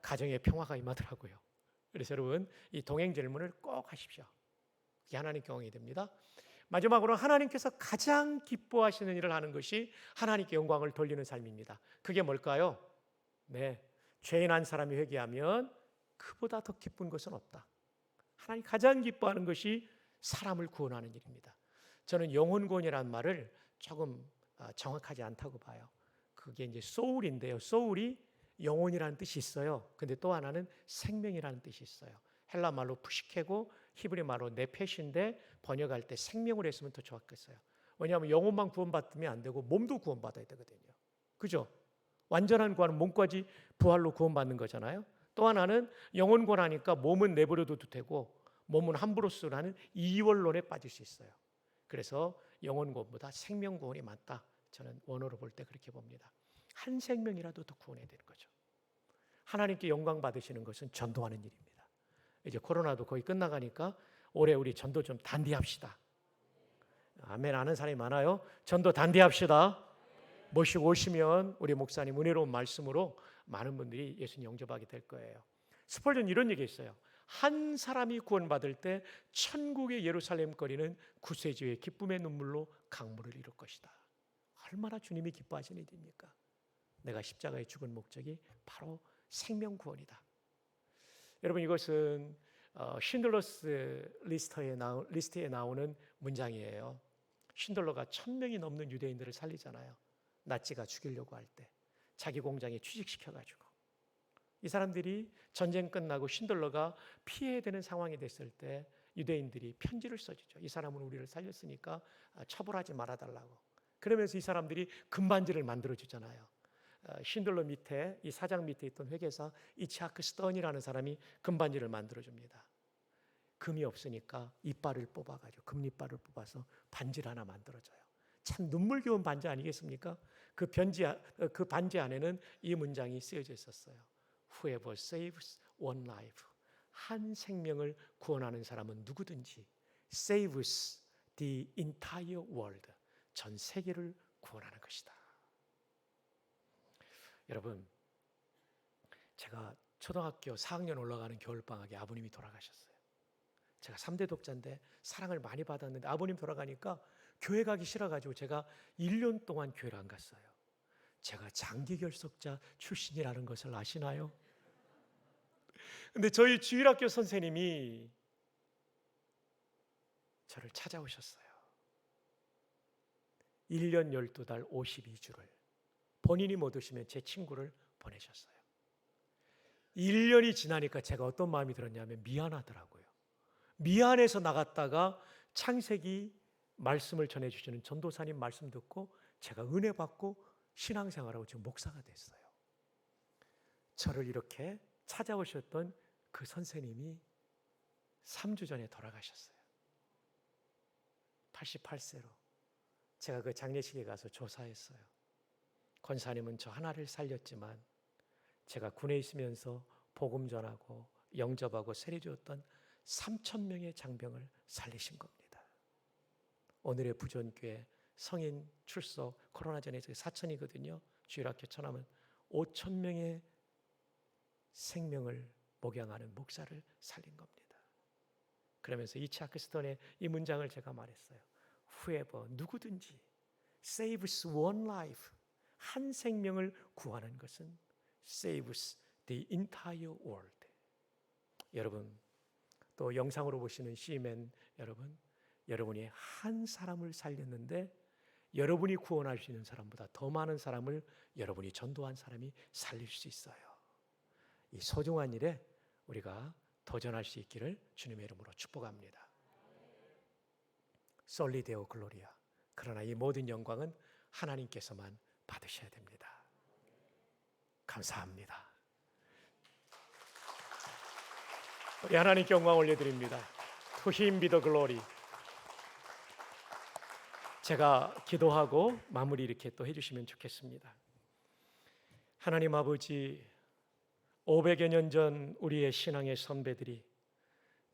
가정에 평화가 임하더라고요. 그래서 여러분, 이 동행 질문을 꼭 하십시오. 이게 하나님께 영광이 됩니다. 마지막으로 하나님께서 가장 기뻐하시는 일을 하는 것이 하나님께 영광을 돌리는 삶입니다. 그게 뭘까요? 네, 죄인 한 사람이 회개하면 그보다 더 기쁜 것은 없다. 하나님 가장 기뻐하는 것이 사람을 구원하는 일입니다. 저는 영혼 구원이라는 말을 조금 정확하지 않다고 봐요. 그게 이제 소울인데요. 소울이 영혼이라는 뜻이 있어요. 근데 또 하나는 생명이라는 뜻이 있어요. 헬라 말로 푸시케고 히브리 말로 네페시인데 번역할 때 생명을 했으면 더 좋았겠어요. 왜냐하면 영혼만 구원받으면 안 되고 몸도 구원받아야 되거든요. 그죠? 완전한 구원은 몸까지 부활로 구원받는 거잖아요. 또 하나는 영혼 구원하니까 몸은 내버려둬도 되고 몸은 함부로 쓰라는 이원론에 빠질 수 있어요. 그래서 영혼 구원보다 생명 구원이 맞다. 저는 원어로 볼 때 그렇게 봅니다. 한 생명이라도 더 구원해야 되는 거죠. 하나님께 영광 받으시는 것은 전도하는 일입니다. 이제 코로나도 거의 끝나가니까 올해 우리 전도 좀 단디합시다. 아멘 하는 사람이 많아요. 전도 단디합시다. 모시고 오시면 우리 목사님 은혜로운 말씀으로 많은 분들이 예수님 영접하게 될 거예요. 스펄전 이런 얘기 있어요. 한 사람이 구원받을 때 천국의 예루살렘 거리는 구세주의 기쁨의 눈물로 강물을 이룰 것이다. 얼마나 주님이 기뻐하시는 일입니까? 내가 십자가에 죽은 목적이 바로 생명 구원이다. 여러분, 이것은 신들러스 리스트에 나오는 문장이에요. 신들러가 1000명이 넘는 유대인들을 살리잖아요. 나치가 죽이려고 할 때 자기 공장에 취직시켜가지고 이 사람들이 전쟁 끝나고 신들러가 피해야 되는 상황이 됐을 때 유대인들이 편지를 써주죠. 이 사람은 우리를 살렸으니까 처벌하지 말아달라고. 그러면서 이 사람들이 금반지를 만들어주잖아요. 신들러 밑에, 이 사장 밑에 있던 회계사 이치하크 스턴이라는 사람이 금반지를 만들어줍니다. 금이 없으니까 이빨을 뽑아가지고 금이빨을 뽑아서 반지를 하나 만들어줘요. 참 눈물겨운 반지 아니겠습니까? 그 반지 안에는 이 문장이 쓰여져 있었어요. Whoever saves one life, 한 생명을 구원하는 사람은 누구든지 saves the entire world, 전 세계를 구원하는 것이다. 여러분, 제가 초등학교 4학년 올라가는 겨울방학에 아버님이 돌아가셨어요. 제가 3대 독자인데 사랑을 많이 받았는데 아버님 돌아가니까 교회 가기 싫어가지고 제가 1년 동안 교회를 안 갔어요. 제가 장기결석자 출신이라는 것을 아시나요? 근데 저희 주일학교 선생님이 저를 찾아오셨어요. 1년 12달 52주를 본인이 못 오시면 제 친구를 보내셨어요. 1년이 지나니까 제가 어떤 마음이 들었냐면 미안하더라고요. 미안해서 나갔다가 창세기 말씀을 전해주시는 전도사님 말씀 듣고 제가 은혜 받고 신앙생활하고 지금 목사가 됐어요. 저를 이렇게 찾아오셨던 그 선생님이 3주 전에 돌아가셨어요. 88세로. 제가 그 장례식에 가서 조사했어요. 권사님은 저 하나를 살렸지만 제가 군에 있으면서 복음 전하고 영접하고 세례 주었던 3,000명의 장병을 살리신 겁니다. 오늘의 부전교회 성인 출석 코로나 전에 4,000이거든요. 주일학교 천하면 5,000명의 생명을 목양하는 목사를 살린 겁니다. 그러면서 이치하크 스턴의 이 문장을 제가 말했어요. Whoever, 누구든지 saves one life, 한 생명을 구하는 것은 saves the entire world. 여러분, 또 영상으로 보시는 시맨 여러분, 여러분이 한 사람을 살렸는데 여러분이 구원할 수 있는 사람보다 더 많은 사람을 여러분이 전도한 사람이 살릴 수 있어요. 이 소중한 일에 우리가 도전할 수 있기를 주님의 이름으로 축복합니다. 솔리 데오 글로리아. 그러나 이 모든 영광은 하나님께서만 받으셔야 됩니다. 감사합니다. 우리 하나님께 영광 올려드립니다. To him be the glory. 제가 기도하고 마무리 이렇게 또 해주시면 좋겠습니다. 하나님 아버지, 500여 년 전 우리의 신앙의 선배들이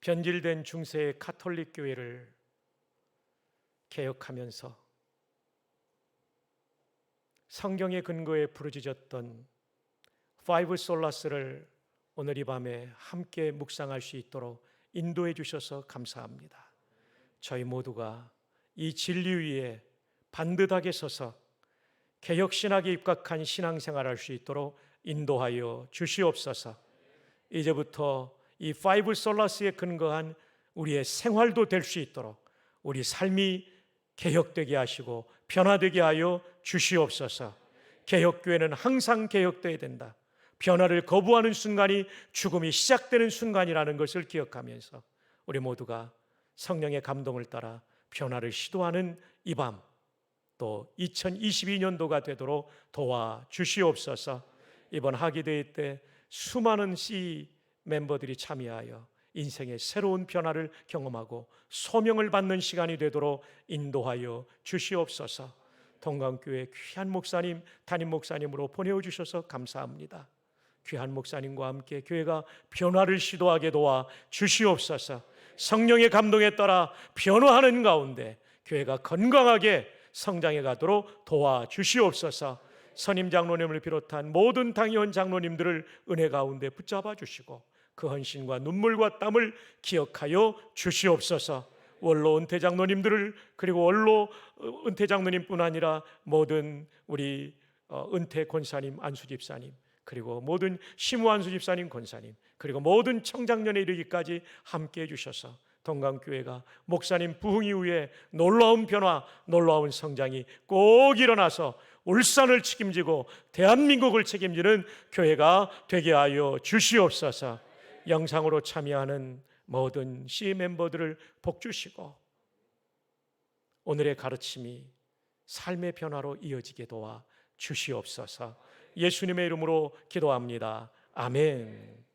변질된 중세의 가톨릭 교회를 개혁하면서 성경의 근거에 부르짖었던 파이브 솔라스를 오늘 이 밤에 함께 묵상할 수 있도록 인도해 주셔서 감사합니다. 저희 모두가 이 진리 위에 반듯하게 서서 개혁신학에 입각한 신앙생활을 할 수 있도록 인도하여 주시옵소서. 이제부터 이 파이브 솔라스에 근거한 우리의 생활도 될 수 있도록 우리 삶이 개혁되게 하시고 변화되게 하여 주시옵소서. 개혁교회는 항상 개혁되어야 된다. 변화를 거부하는 순간이 죽음이 시작되는 순간이라는 것을 기억하면서 우리 모두가 성령의 감동을 따라 변화를 시도하는 이 밤, 또 2022년도가 되도록 도와주시옵소서. 이번 하기대회 때 수많은 C 멤버들이 참여하여 인생의 새로운 변화를 경험하고 소명을 받는 시간이 되도록 인도하여 주시옵소서. 동강교회 귀한 목사님, 담임 목사님으로 보내주셔서 감사합니다. 귀한 목사님과 함께 교회가 변화를 시도하게 도와 주시옵소서. 성령의 감동에 따라 변화하는 가운데 교회가 건강하게 성장해 가도록 도와 주시옵소서. 선임 장로님을 비롯한 모든 당의원 장로님들을 은혜 가운데 붙잡아 주시고 그 헌신과 눈물과 땀을 기억하여 주시옵소서. 원로 은퇴 장로님들을, 그리고 원로 은퇴 장로님뿐 아니라 모든 우리 은퇴 권사님, 안수 집사님, 그리고 모든 시무 안수 집사님, 권사님, 그리고 모든 청장년에 이르기까지 함께해 주셔서 동강교회가 목사님 부흥 이후에 놀라운 변화, 놀라운 성장이 꼭 일어나서 울산을 책임지고 대한민국을 책임지는 교회가 되게 하여 주시옵소서. 영상으로 참여하는 모든 C 멤버들을 복 주시고 오늘의 가르침이 삶의 변화로 이어지게 도와 주시옵소서. 예수님의 이름으로 기도합니다. 아멘.